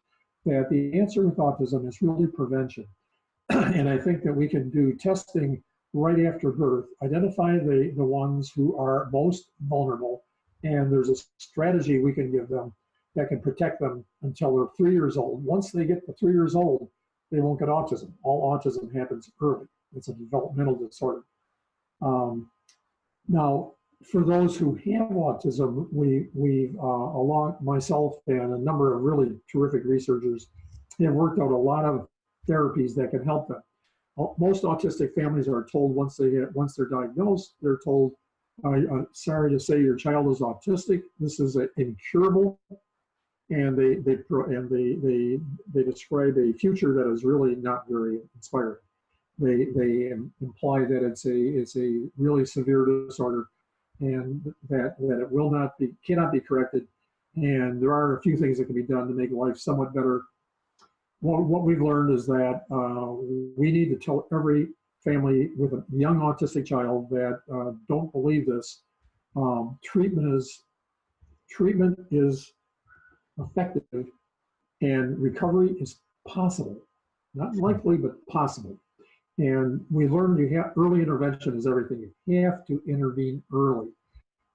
that the answer with autism is really prevention. And I think that we can do testing right after birth, identify the ones who are most vulnerable, and there's a strategy we can give them that can protect them until they're 3 years old. Once they get to 3 years old, they won't get autism. All autism happens early. It's a developmental disorder. Now, for those who have autism, along myself and a number of really terrific researchers, have worked out a lot of therapies that can help them. Most autistic families are told once they're diagnosed, they're told, "Sorry to say, your child is autistic. This is incurable," and they describe a future that is really not very inspiring. They imply that it's a really severe disorder, and that it cannot be corrected. And there are a few things that can be done to make life somewhat better. Well, what we've learned is that we need to tell every family with a young autistic child that don't believe this. Treatment is effective, and recovery is possible. Not likely, but possible. And we learned early intervention is everything. You have to intervene early.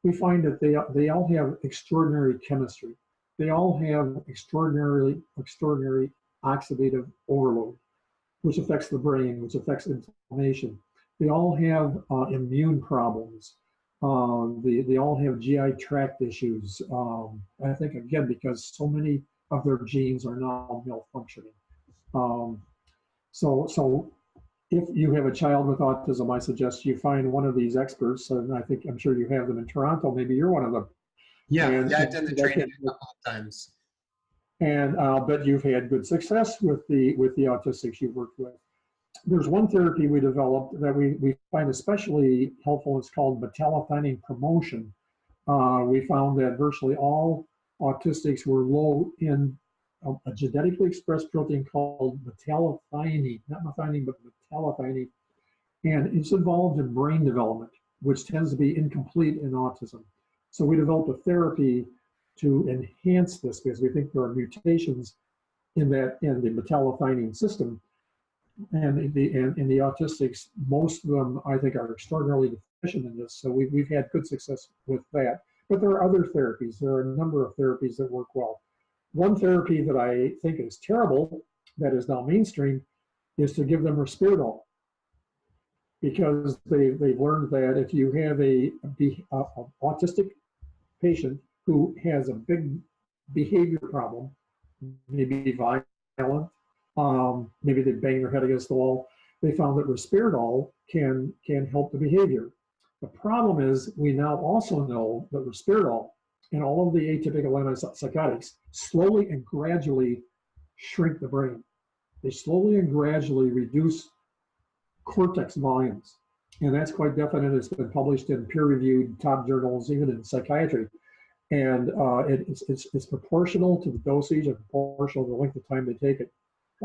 We find that they all have extraordinary chemistry. They all have extraordinary oxidative overload, which affects the brain, which affects inflammation. They all have immune problems. They all have GI tract issues. I think, again, because so many of their genes are now malfunctioning. So if you have a child with autism, I suggest you find one of these experts, and I'm sure you have them in Toronto. Maybe you're one of them. Yeah, I've done the training a couple of times. And I'll bet you've had good success with the autistics you've worked with. There's one therapy we developed that we find especially helpful. It's called methylation promotion. We found that virtually all autistics were low in a genetically expressed protein called metallothionein, not methionine, but metallothionein. and it's involved in brain development, which tends to be incomplete in autism. So we developed a therapy to enhance this because we think there are mutations in the metallothionein system, and the autistics, most of them I think are extraordinarily deficient in this. So we've had good success with that. But there are other therapies. There are a number of therapies that work well. One therapy that I think is terrible, that is now mainstream, is to give them risperidone, because they've learned that if you have a autistic patient who has a big behavior problem, maybe violent, maybe they bang their head against the wall, they found that risperidone can help the behavior. The problem is we now also know that risperidone and all of the atypical antipsychotics slowly and gradually shrink the brain. They slowly and gradually reduce cortex volumes. And that's quite definite. It's been published in peer-reviewed top journals, even in psychiatry. And it's proportional to the dosage and proportional to the length of time they take it.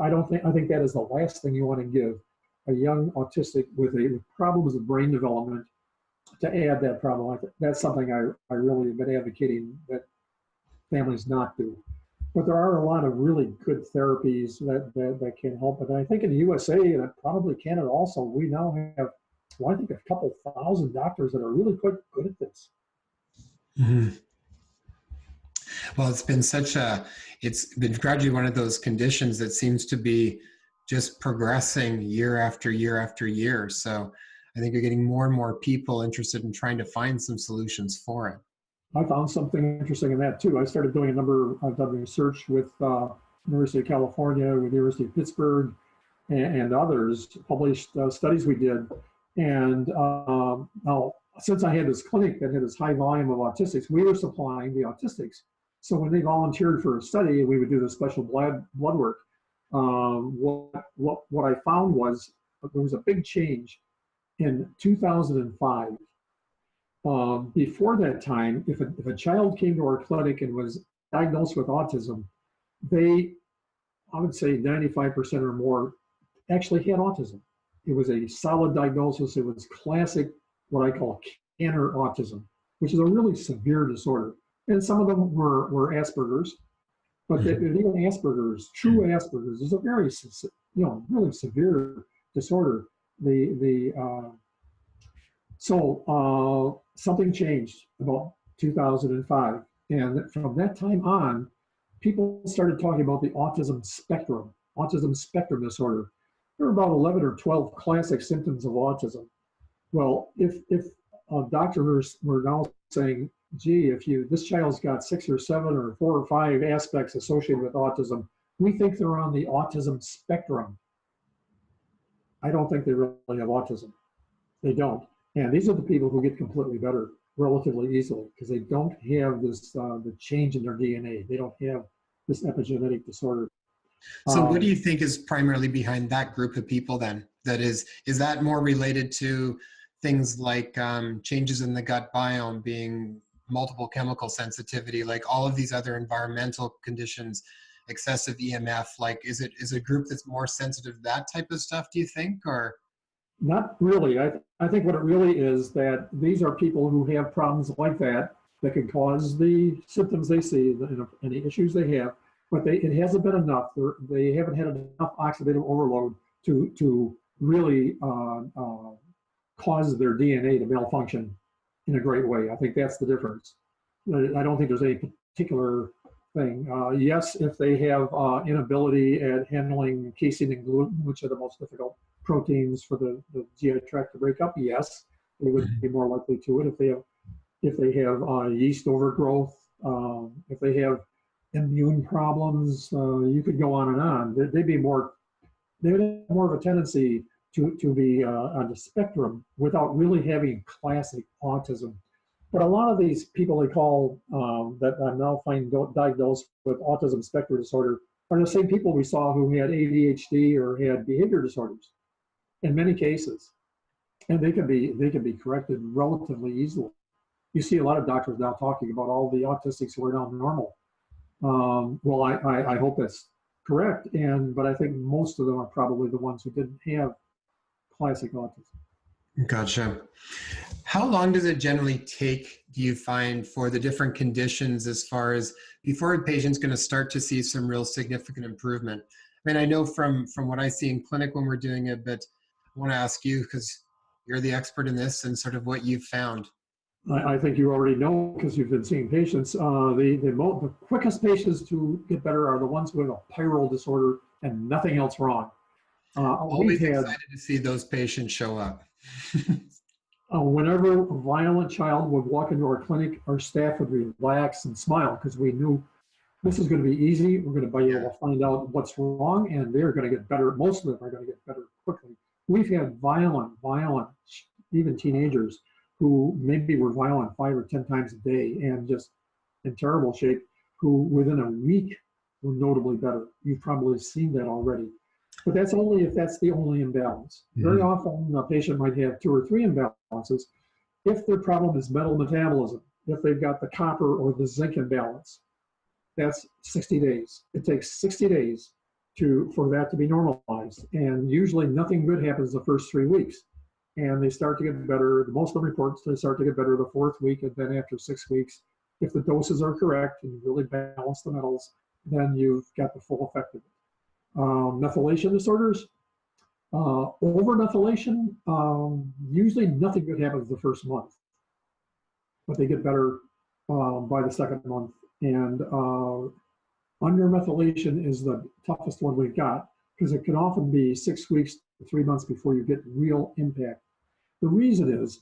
I think that is the last thing you want to give a young autistic with problems of brain development, to add that problem. That's something I really have been advocating that families not do. But there are a lot of really good therapies that can help. And I think in the USA, and probably Canada also, we now have, well, I think a couple thousand doctors that are really quite good at this. Mm-hmm. Well, it's been gradually one of those conditions that seems to be just progressing year after year after year. So I think you're getting more and more people interested in trying to find some solutions for it. I found something interesting in that too. I started doing I've done research with University of California, with the University of Pittsburgh, and others, published studies we did. And now, since I had this clinic that had this high volume of autistics, we were supplying the autistics. So when they volunteered for a study, we would do the special blood work. What I found was there was a big change in 2005. Before that time, if a child came to our clinic and was diagnosed with autism, I would say 95% or more actually had autism. It was a solid diagnosis. It was classic, what I call Canner autism, which is a really severe disorder. And some of them were Asperger's, but even Asperger's, true Asperger's, is a very, really severe disorder. So something changed about 2005. And from that time on, people started talking about the autism spectrum disorder. There are about 11 or 12 classic symptoms of autism. Well, if doctors were now saying, gee, this child's got 6 or 7 or 4 or 5 aspects associated with autism, we think they're on the autism spectrum. I don't think they really have autism. They don't. And these are the people who get completely better relatively easily because they don't have this the change in their DNA. They don't have this epigenetic disorder. So what do you think is primarily behind that group of people then? That is that more related to things like changes in the gut biome, being multiple chemical sensitivity, like all of these other environmental conditions, excessive EMF, like is it a group that's more sensitive to that type of stuff, do you think, or? Not really. I think what it really is that these are people who have problems like that can cause the symptoms they see and the issues they have, but it hasn't been enough. They haven't had enough oxidative overload to really cause their DNA to malfunction in a great way. I think that's the difference. I don't think there's any particular thing. Yes, if they have inability at handling casein and gluten, which are the most difficult proteins for the GI tract to break up, yes, they would be more likely to it. If they have yeast overgrowth, if they have immune problems, you could go on and on. They would have more of a tendency to be on the spectrum without really having classic autism. But a lot of these people they call that I'm now finding diagnosed with autism spectrum disorder are the same people we saw who had ADHD or had behavior disorders in many cases. And they can be corrected relatively easily. You see a lot of doctors now talking about all the autistics who are now normal. Well, I hope that's correct, but I think most of them are probably the ones who didn't have classic autism. Gotcha. How long does it generally take, do you find, for the different conditions as far as before a patient's going to start to see some real significant improvement? I mean, I know from what I see in clinic when we're doing it, but I want to ask you because you're the expert in this and sort of what you've found. I think you already know because you've been seeing patients. The quickest patients to get better are the ones with a pyrrole disorder and nothing else wrong. We've Always had, excited to see those patients show up. whenever a violent child would walk into our clinic, our staff would relax and smile because we knew this is going to be easy. We're going to be able to find out what's wrong, and they're going to get better. Most of them are going to get better quickly. We've had violent, even teenagers who maybe were violent 5 or 10 times a day and just in terrible shape, who within a week were notably better. You've probably seen that already. But that's only if that's the only imbalance. Very often a patient might have 2 or 3 imbalances. If their problem is metal metabolism, if they've got the copper or the zinc imbalance, that's 60 days. It takes 60 days for that to be normalized. And usually nothing good happens the first 3 weeks. And they start to get better. Most of the reports, they start to get better the 4th week. And then after 6 weeks, if the doses are correct and you really balance the metals, then you've got the full effect of it. Methylation disorders, over-methylation, usually nothing good happens the first month, but they get better by the 2nd month. And under-methylation is the toughest one we've got because it can often be 6 weeks to 3 months before you get real impact. The reason is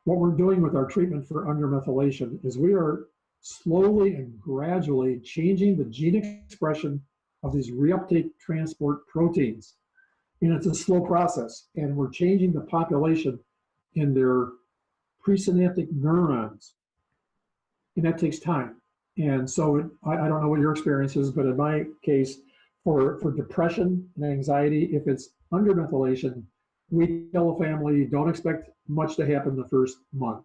what we're doing with our treatment for under-methylation is we are slowly and gradually changing the gene expression of these reuptake transport proteins. And it's a slow process. And we're changing the population in their presynaptic neurons. And that takes time. And so I don't know what your experience is, but in my case, for depression and anxiety, if it's under methylation, we tell a family, don't expect much to happen the first month.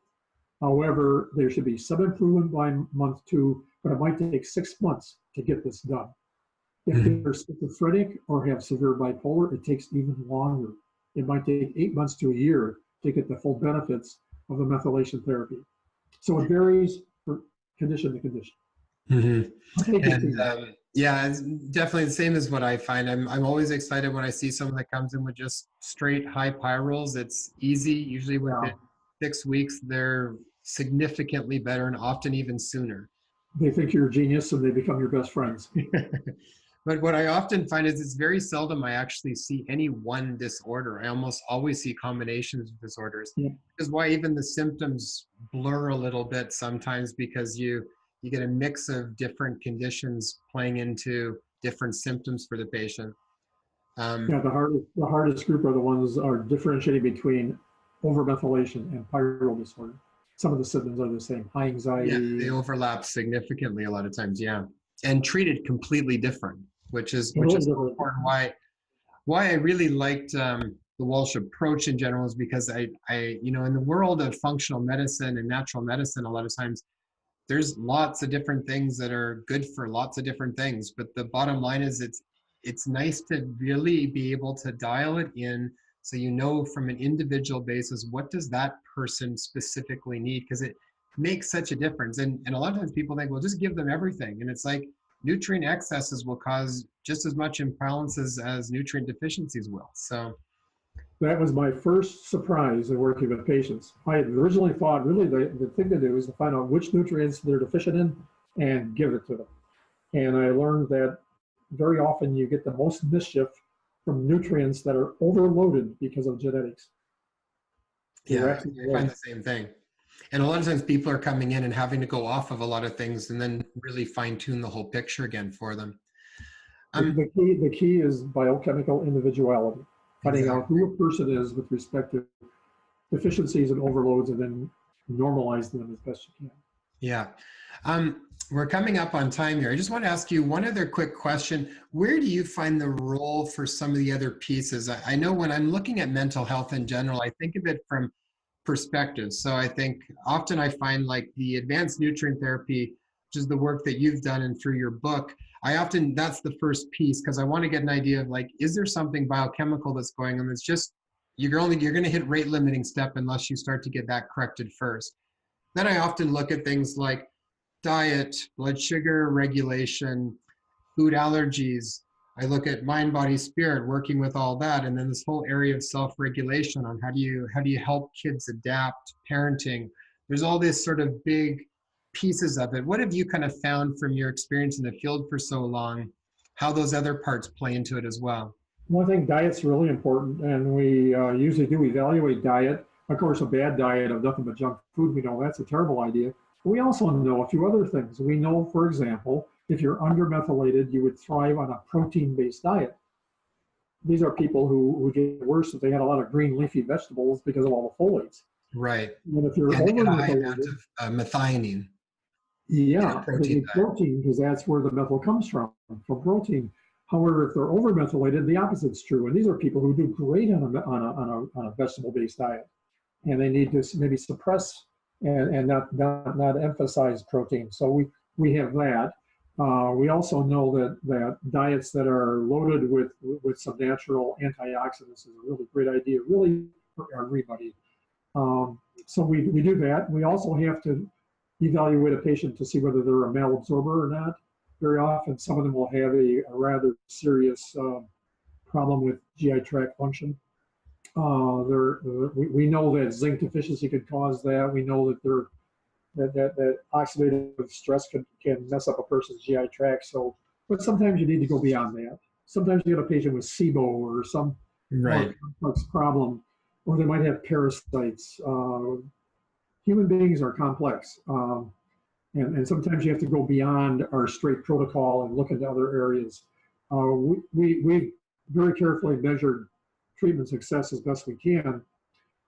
However, there should be some improvement by month 2, but it might take 6 months to get this done. If they're schizophrenic or have severe bipolar, it takes even longer. It might take 8 months to a year to get the full benefits of the methylation therapy. So it varies from condition to condition. And yeah, it's definitely the same as what I find. I'm always excited when I see someone that comes in with just straight high pyrroles. It's easy. Usually within 6 weeks, they're significantly better and often even sooner. They think you're a genius and they become your best friends. But what I often find is it's very seldom I actually see any one disorder. I almost always see combinations of disorders. Because why even the symptoms blur a little bit sometimes because you get a mix of different conditions playing into different symptoms for the patient. The hardest group are the ones are differentiating between overmethylation and pyrrole disorder. Some of the symptoms are the same, high anxiety. Yeah, they overlap significantly a lot of times, and treated completely different, which is important. Why I really liked the Walsh approach in general is because I in the world of functional medicine and natural medicine, a lot of times there's lots of different things that are good for lots of different things. But the bottom line is it's nice to really be able to dial it in so you know from an individual basis, what does that person specifically need? Because it makes such a difference. And a lot of times people think, well, just give them everything. And it's like nutrient excesses will cause just as much imbalances as nutrient deficiencies will. So that was my first surprise in working with patients. I had originally thought really the thing to do is to find out which nutrients they're deficient in and give it to them. And I learned that very often you get the most mischief from nutrients that are overloaded because of genetics. Yeah, I find the same thing. And a lot of times people are coming in and having to go off of a lot of things and then really fine tune the whole picture again for them. The key is biochemical individuality. Finding out who a person is with respect to deficiencies and overloads and then normalize them as best you can. Yeah. We're coming up on time here. I just want to ask you one other quick question. Where do you find the role for some of the other pieces? I know when I'm looking at mental health in general, I think of it from perspectives. So I think often I find like the advanced nutrient therapy, which is the work that you've done and through your book, that's the first piece because I want to get an idea of like, is there something biochemical that's going on that's just you're going to hit rate limiting step unless you start to get that corrected first. Then I often look at things like diet, blood sugar regulation, food allergies. I look at mind, body, spirit, working with all that, and then this whole area of self-regulation on how do you help kids adapt, parenting. There's all this sort of big pieces of it. What have you kind of found from your experience in the field for so long, how those other parts play into it as well? Well, I think diet's really important, and we usually do evaluate diet. Of course, a bad diet of nothing but junk food, we know that's a terrible idea. But we also know a few other things. We know, for example, if you're undermethylated, you would thrive on a protein-based diet. These are people who get worse if they had a lot of green leafy vegetables because of all the folates. Right. And if you're And they get a high amount overmethylated, of methionine. yeah, they Protein need protein because that's where the methyl comes from protein. However, if they're overmethylated, the opposite's true. And these are people who do great on a vegetable-based diet, and they need to maybe suppress and not emphasize protein. So we have that. We also know that diets that are loaded with some natural antioxidants is a really great idea, really for everybody. So we do that. We also have to evaluate a patient to see whether they're a malabsorber or not. Very often, some of them will have a rather serious problem with GI tract function. We know that zinc deficiency could cause that. We know that oxidative stress can mess up a person's GI tract. So, but sometimes you need to go beyond that. Sometimes you get a patient with SIBO or some more complex problem, or they might have parasites. Human beings are complex. And sometimes you have to go beyond our straight protocol and look into other areas. We very carefully measured treatment success as best we can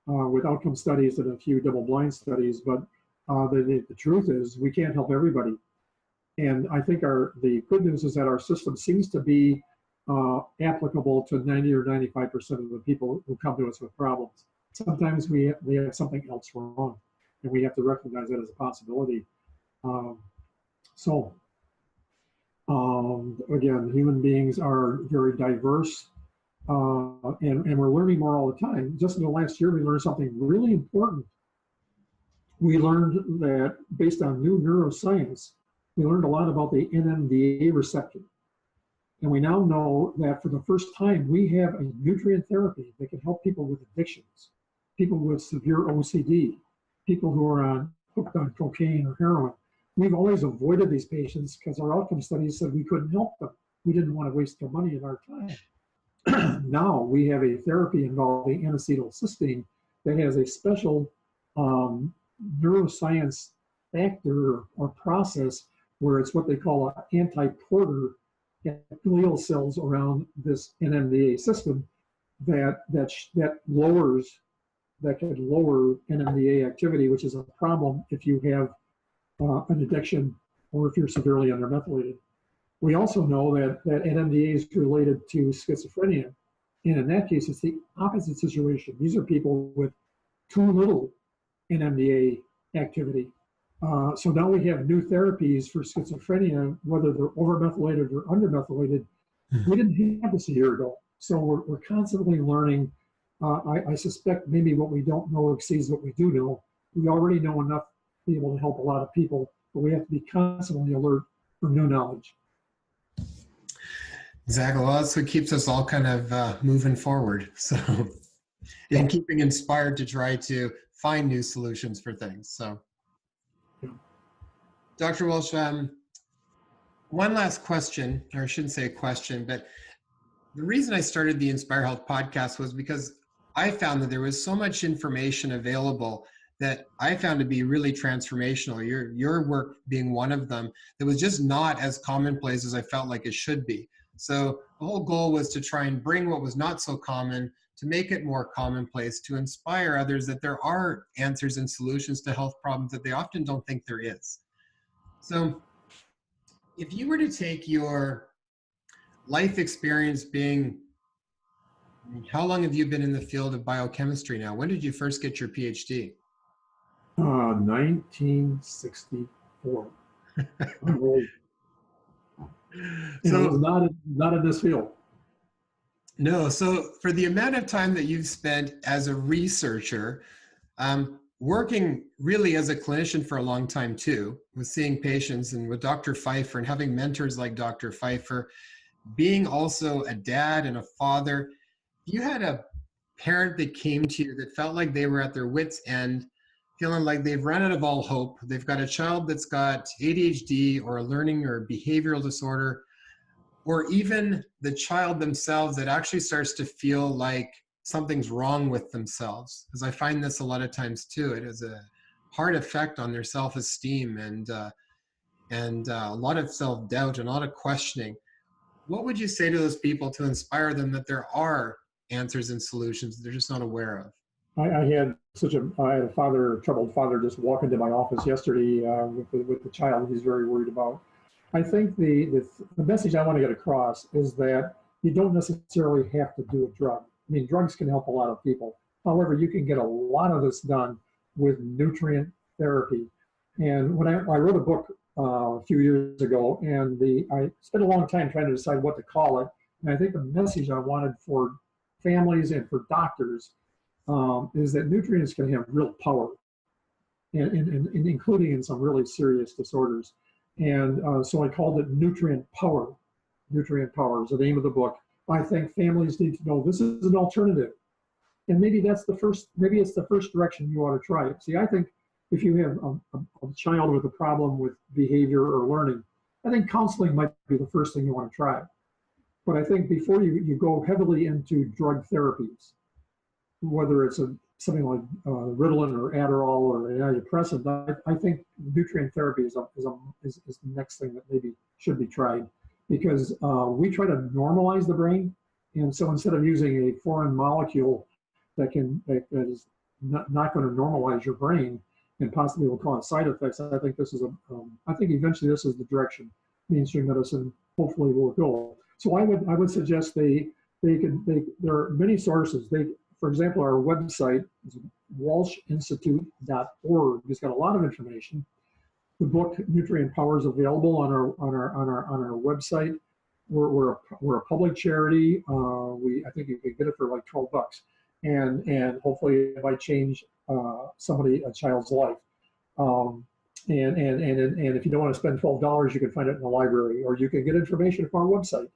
with outcome studies and a few double-blind studies, but the truth is we can't help everybody. And I think the good news is that our system seems to be applicable to 90 or 95% of the people who come to us with problems. Sometimes we have something else wrong, and we have to recognize that as a possibility. Again, human beings are very diverse, and we're learning more all the time. Just in the last year, we learned something really important. We learned that based on new neuroscience, we learned a lot about the NMDA receptor. And we now know that for the first time, we have a nutrient therapy that can help people with addictions, people with severe OCD, people who are hooked on cocaine or heroin. We've always avoided these patients because our outcome studies said we couldn't help them. We didn't want to waste their money and our time. Now we have a therapy involving N-acetylcysteine that has a special neuroscience factor or process where it's what they call an anti-porter glial cells around this NMDA system that could lower NMDA activity, which is a problem if you have an addiction or if you're severely undermethylated. We also know that NMDA is related to schizophrenia. And in that case, it's the opposite situation. These are people with too little NMDA activity. So now we have new therapies for schizophrenia, whether they're overmethylated or undermethylated. We didn't have this a year ago. So we're constantly learning. I suspect maybe what we don't know exceeds what we do know. We already know enough to be able to help a lot of people, but we have to be constantly alert for new knowledge. Exactly. Well, that's what keeps us all kind of moving forward. So, and keeping inspired to try to find new solutions for things. So, Dr. Walsh, one last question, or I shouldn't say a question, but the reason I started the Inspire Health podcast was because I found that there was so much information available that I found to be really transformational. Your work being one of them that was just not as commonplace as I felt like it should be. So the whole goal was to try and bring what was not so common, to make it more commonplace, to inspire others that there are answers and solutions to health problems that they often don't think there is. So if you were to take your life experience being, how long have you been in the field of biochemistry now? When did you first get your PhD? 1964. So it was not in this field. No, so for the amount of time that you've spent as a researcher, working really as a clinician for a long time too, with seeing patients and with Dr. Pfeiffer and having mentors like Dr. Pfeiffer, being also a dad and a father, you had a parent that came to you that felt like they were at their wits' end, feeling like they've run out of all hope. They've got a child that's got ADHD or a learning or behavioral disorder, or even the child themselves that actually starts to feel like something's wrong with themselves. Because I find this a lot of times too. It has a hard effect on their self-esteem and a lot of self-doubt and a lot of questioning. What would you say to those people to inspire them that there are answers and solutions that they're just not aware of? I had a troubled father, just walk into my office yesterday with the child he's very worried about. I think the message I want to get across is that you don't necessarily have to do a drug. I mean, drugs can help a lot of people. However, you can get a lot of this done with nutrient therapy. And when I wrote a book a few years ago, and I spent a long time trying to decide what to call it. And I think the message I wanted for families and for doctors is that nutrients can have real power, and including in some really serious disorders. And so I called it Nutrient Power. Nutrient Power is the name of the book. I think families need to know this is an alternative. And maybe it's the first direction you ought to try it. See, I think if you have a child with a problem with behavior or learning, I think counseling might be the first thing you want to try. But I think before you go heavily into drug therapies, whether it's something like Ritalin or Adderall or an antidepressant, I think nutrient therapy is the next thing that maybe should be tried, because we try to normalize the brain, and so instead of using a foreign molecule that is not going to normalize your brain and possibly will cause side effects, I think I think eventually this is the direction mainstream medicine hopefully will go. So I would suggest there are many sources. For example, our website is walshinstitute.org. It's got a lot of information. The book Nutrient Power is available on our website. We're a public charity. I think you can get it for like $12, and hopefully it might change a child's life. And if you don't want to spend $12, you can find it in the library, or you can get information from our website.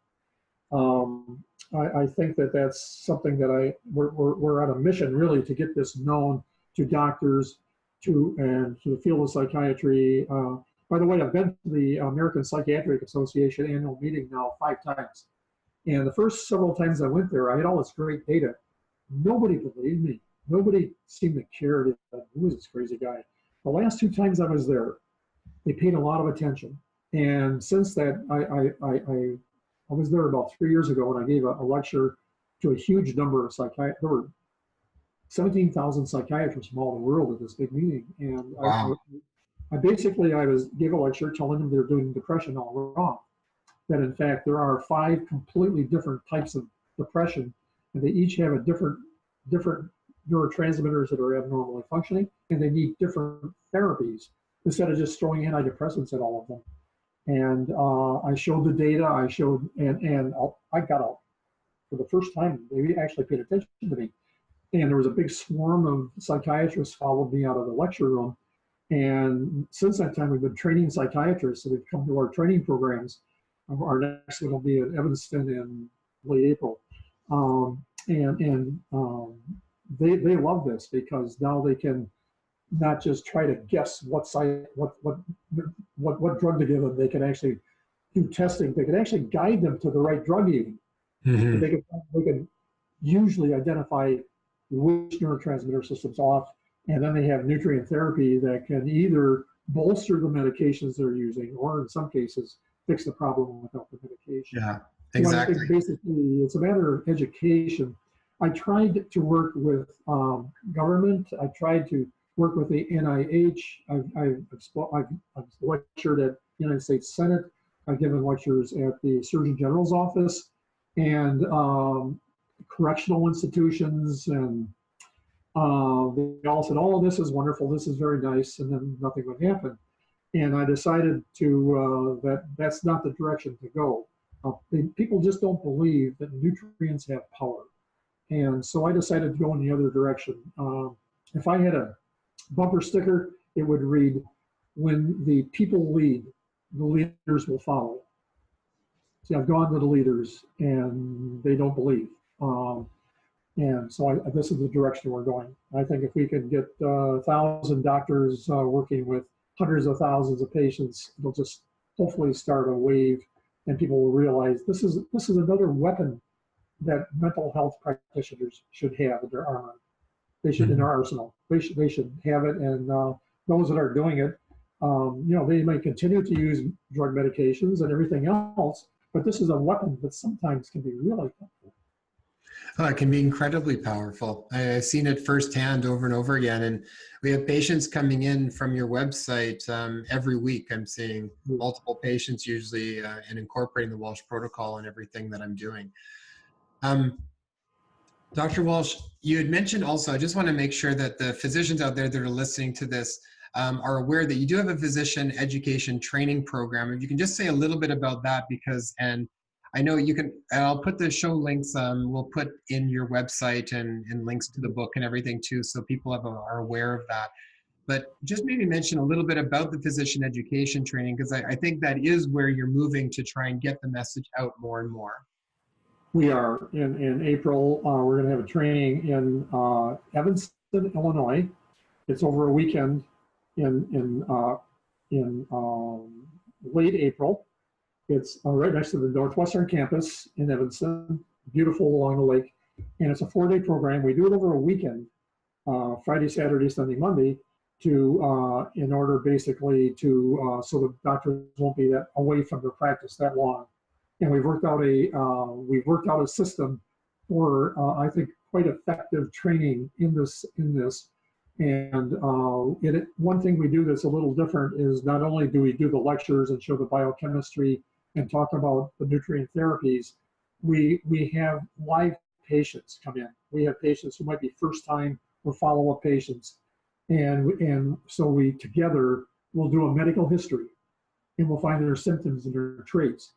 I think that's something that we're on a mission really to get this known to doctors, and to the field of psychiatry. By the way, I've been to the American Psychiatric Association annual meeting now 5 times. And the first several times I went there, I had all this great data. Nobody believed me. Nobody seemed to care. Who is this crazy guy? The last 2 times I was there, they paid a lot of attention. And since that, I was there about 3 years ago, and I gave a lecture to a huge number of psychiatrists. There were 17,000 psychiatrists from all the world at this big meeting. And Wow. I basically gave a lecture telling them they're doing depression all wrong. That in fact, there are 5 completely different types of depression, and they each have a different neurotransmitters that are abnormally functioning, and they need different therapies instead of just throwing antidepressants at all of them. And I showed the data. And I got out for the first time. They actually paid attention to me. And there was a big swarm of psychiatrists followed me out of the lecture room. And since that time, we've been training psychiatrists. So they've come to our training programs. Our next one will be in Evanston in late April. They love this, because now they can not just try to guess what drug to give them. They can actually do testing. They can actually guide them to the right drug even. Mm-hmm. They can usually identify which neurotransmitter system's off, and then they have nutrient therapy that can either bolster the medications they're using, or in some cases fix the problem without the medication. Yeah, exactly. So I think basically it's a matter of education. I tried to work with government. I tried to work with the NIH. I've lectured at the United States Senate. I've given lectures at the Surgeon General's office, and correctional institutions, and they all said, "Oh, this is wonderful. This is very nice," and then nothing would happen. And I decided that's not the direction to go. People just don't believe that nutrients have power. And so I decided to go in the other direction. If I had a bumper sticker, it would read, "When the people lead, the leaders will follow." See, I've gone to the leaders and they don't believe. And so this is the direction we're going. I think if we could get 1,000 doctors working with hundreds of thousands of patients, it'll just hopefully start a wave, and people will realize this is another weapon that mental health practitioners should have in their armor. They should, in our arsenal. They should have it, and those that are doing it, they may continue to use drug medications and everything else, but this is a weapon that sometimes can be really helpful. Oh, it can be incredibly powerful. I've seen it firsthand over and over again. And we have patients coming in from your website every week. I'm seeing multiple patients usually and incorporating the Walsh protocol and everything that I'm doing. Dr. Walsh, you had mentioned also, I just want to make sure that the physicians out there that are listening to this are aware that you do have a physician education training program. If you can just say a little bit about that, because, and I know you can, and I'll put the show links, we'll put in your website and links to the book and everything too, so people are aware of that. But just maybe mention a little bit about the physician education training, because I think that is where you're moving to try and get the message out more and more. We are. In April, we're going to have a training in Evanston, Illinois. It's over a weekend in late April. It's right next to the Northwestern campus in Evanston, beautiful along the lake. And it's a 4-day program. We do it over a weekend, Friday, Saturday, Sunday, Monday, in order basically to, so the doctors won't be that away from their practice that long. And we've worked out a system for, I think, quite effective training in this. And one thing we do that's a little different is not only do we do the lectures and show the biochemistry and talk about the nutrient therapies, we have live patients come in. We have patients who might be first time or follow-up patients. And so we together will do a medical history, and we'll find their symptoms and their traits.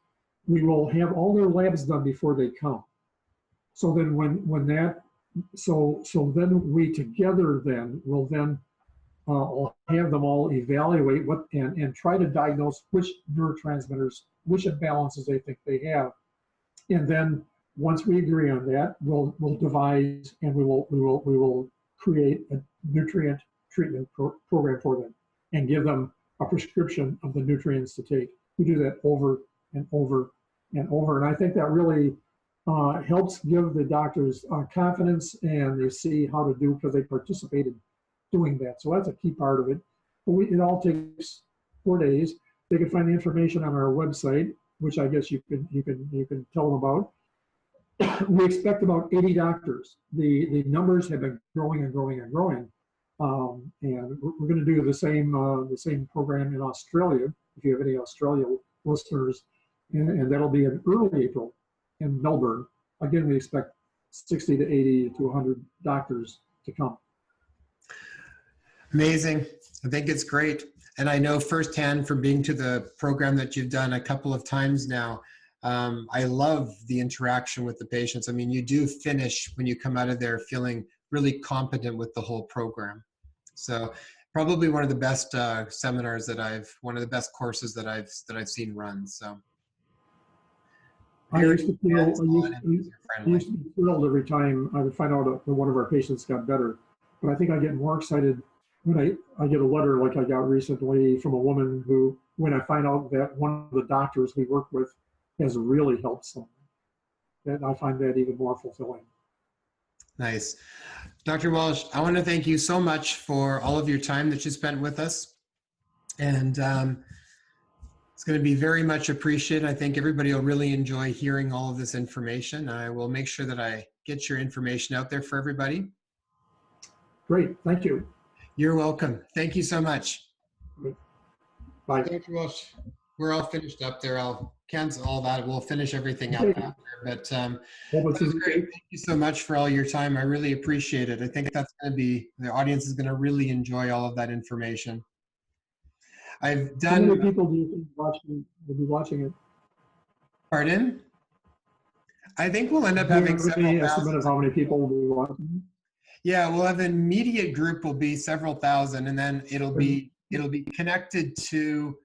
We will have all their labs done before they come. So then so then we together then will then have them all evaluate and try to diagnose which neurotransmitters, which imbalances they think they have. And then once we agree on that, we'll devise and we will create a nutrient treatment program for them and give them a prescription of the nutrients to take. We do that over and over and over. And I think that really helps give the doctors confidence, and they see how to do because they participated doing that. So that's a key part of it. But it all takes 4 days. They can find the information on our website, which I guess you can tell them about. We expect about 80 doctors. The numbers have been growing and growing and growing. And we're going to do the same program in Australia, if you have any Australia listeners, and that'll be in early April in Melbourne. Again, we expect 60 to 80 to 100 doctors to come. Amazing. I think it's great. And I know firsthand from being to the program that you've done a couple of times now, I love the interaction with the patients. I mean, you do finish when you come out of there feeling really competent with the whole program. So probably one of the best seminars one of the best courses that I've seen run. So I used to be thrilled every time I would find out that one of our patients got better. But I think I get more excited when I get a letter like I got recently from a woman who, when I find out that one of the doctors we work with has really helped someone, and I find that even more fulfilling. Nice. Dr. Walsh, I want to thank you so much for all of your time that you spent with us. And it's going to be very much appreciated. I think everybody will really enjoy hearing all of this information. I will make sure that I get your information out there for everybody. Great. Thank you. You're welcome. Thank you so much. Bye. Dr. Walsh, we're all finished up there. I'll cancel all that. We'll finish everything up after. But that was great. Thank you so much for all your time. I really appreciate it. I think that's going to be, the audience is going to really enjoy all of that information. I've done. How many people do you think will be watching it? Pardon? I think we'll end up Do you having have several any estimate thousand. of how many people we want? Yeah, we'll have an immediate group will be several thousand, and then it'll be connected to,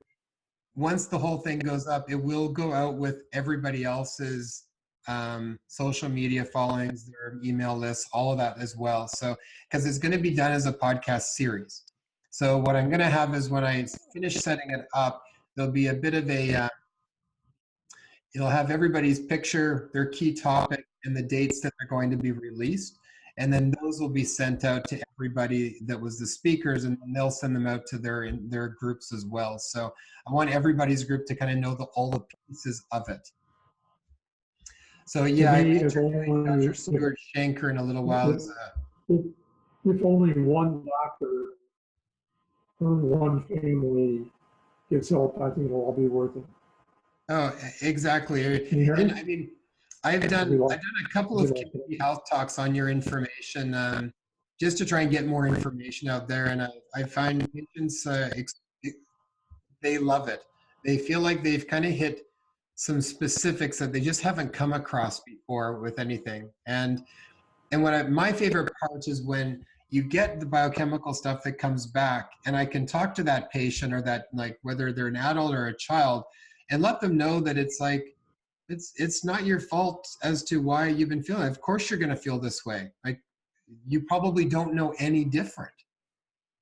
once the whole thing goes up, it will go out with everybody else's social media followings, their email lists, all of that as well. So, because it's going to be done as a podcast series. So what I'm going to have is, when I finish setting it up, there'll be a bit of a, it'll have everybody's picture, their key topic, and the dates that they're going to be released. And then those will be sent out to everybody that was the speakers, and they'll send them out to their groups as well. So I want everybody's group to kind of know all the pieces of it. So yeah, I'm interviewing Dr. Stuart Shanker in a little while. If only one doctor or one family gets help, I think it'll all be worth it. Oh, exactly. And I mean, I've done a couple of community health talks on your information, just to try and get more information out there. And I find patients, they love it. They feel like they've kind of hit some specifics that they just haven't come across before with anything. And my favorite part is when you get the biochemical stuff that comes back, and I can talk to that patient, or that, like, whether they're an adult or a child, and let them know that it's like, it's not your fault as to why you've been feeling. Of course you're going to feel this way. Like, you probably don't know any different,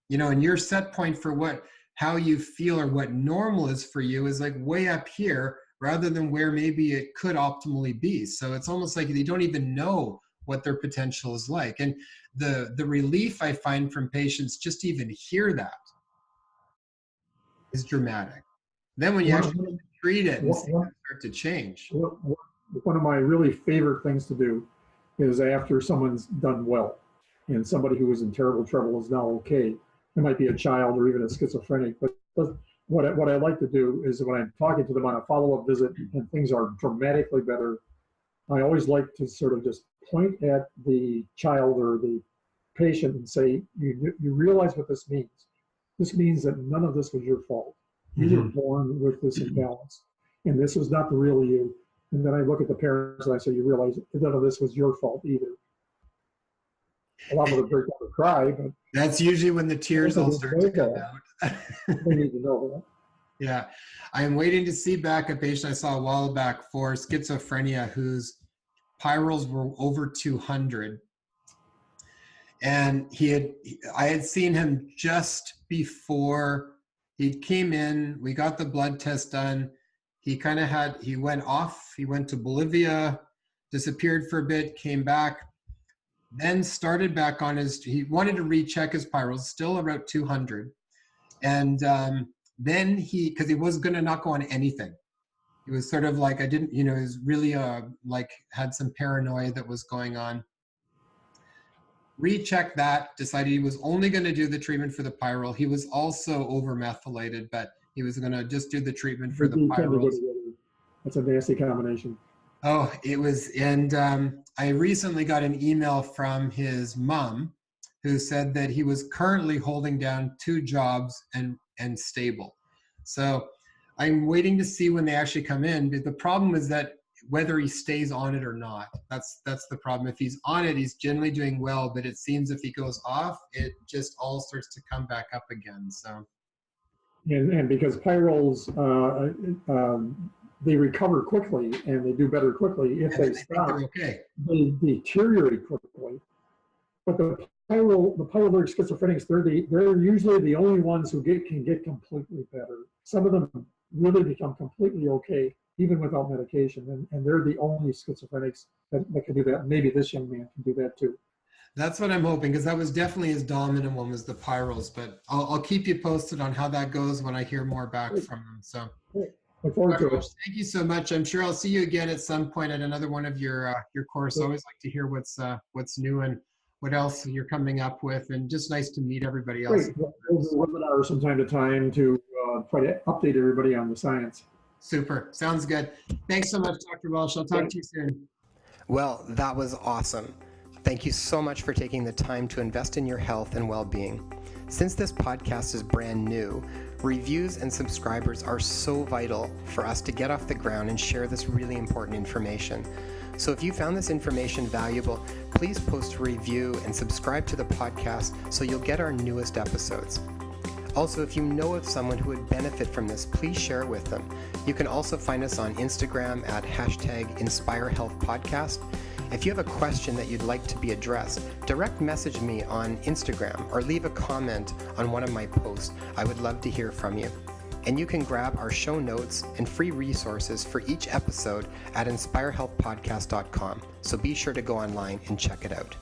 and your set point for how you feel or what normal is for you is like way up here, rather than where maybe it could optimally be. So it's almost like they don't even know what their potential is like. And the relief I find from patients just to even hear that is dramatic. Then when you actually treat it and see it start to change. One of my really favorite things to do is, after someone's done well and somebody who was in terrible trouble is now okay. It might be a child or even a schizophrenic, but what I like to do is, when I'm talking to them on a follow-up visit and things are dramatically better, I always like to sort of just point at the child or the patient and say, you realize what this means. This means that none of this was your fault. You were born with this imbalance, and this is not the real you. And then I look at the parents and I say, you realize none of this was your fault either. A lot of them break down and cry, but that's usually when the tears all start to come out. They need to know that. Yeah. I am waiting to see back a patient I saw a while back for schizophrenia whose pyrals were over 200. And I had seen him just before he came in. We got the blood test done. He went off. He went to Bolivia, disappeared for a bit, came back, then started back on he wanted to recheck his pyrals, still about 200. And then because he was going to not go on anything. He was sort of like, he was really had some paranoia that was going on. Rechecked that, decided he was only going to do the treatment for the pyral. He was also over methylated, but he was going to just do the treatment for the pyrals. That's a nasty combination. Oh, it was. And I recently got an email from his mom who said that he was currently holding down 2 jobs and stable. So I'm waiting to see when they actually come in. But the problem is that whether he stays on it or not, that's the problem. If he's on it, he's generally doing well, but it seems if he goes off, it just all starts to come back up again. So, and because pyrals, they recover quickly and they do better quickly. If they stop, okay. They deteriorate quickly. But the pyruvaric schizophrenics, they're usually the only ones who can get completely better. Some of them really become completely okay, even without medication. And they're the only schizophrenics that can do that. Maybe this young man can do that too. That's what I'm hoping, because that was definitely his dominant one, was the pyrals. But I'll keep you posted on how that goes when I hear more back from him. So, look forward to it. Thank you so much. I'm sure I'll see you again at some point at another one of your course. I always like to hear what's new and what else you're coming up with, and just nice to meet everybody else. Great. We'll do webinars from time to time to try to update everybody on the science. Super. Sounds good. Thanks so much, Dr. Walsh. I'll talk to you soon. Well, that was awesome. Thank you so much for taking the time to invest in your health and well-being. Since this podcast is brand new, Reviews and subscribers are so vital for us to get off the ground and share this really important information. So if you found this information valuable, please post a review and subscribe to the podcast so you'll get our newest episodes. Also, if you know of someone who would benefit from this, please share it with them. You can also find us on Instagram at #InspireHealthPodcast. If you have a question that you'd like to be addressed, direct message me on Instagram or leave a comment on one of my posts. I would love to hear from you. And you can grab our show notes and free resources for each episode at inspirehealthpodcast.com. So be sure to go online and check it out.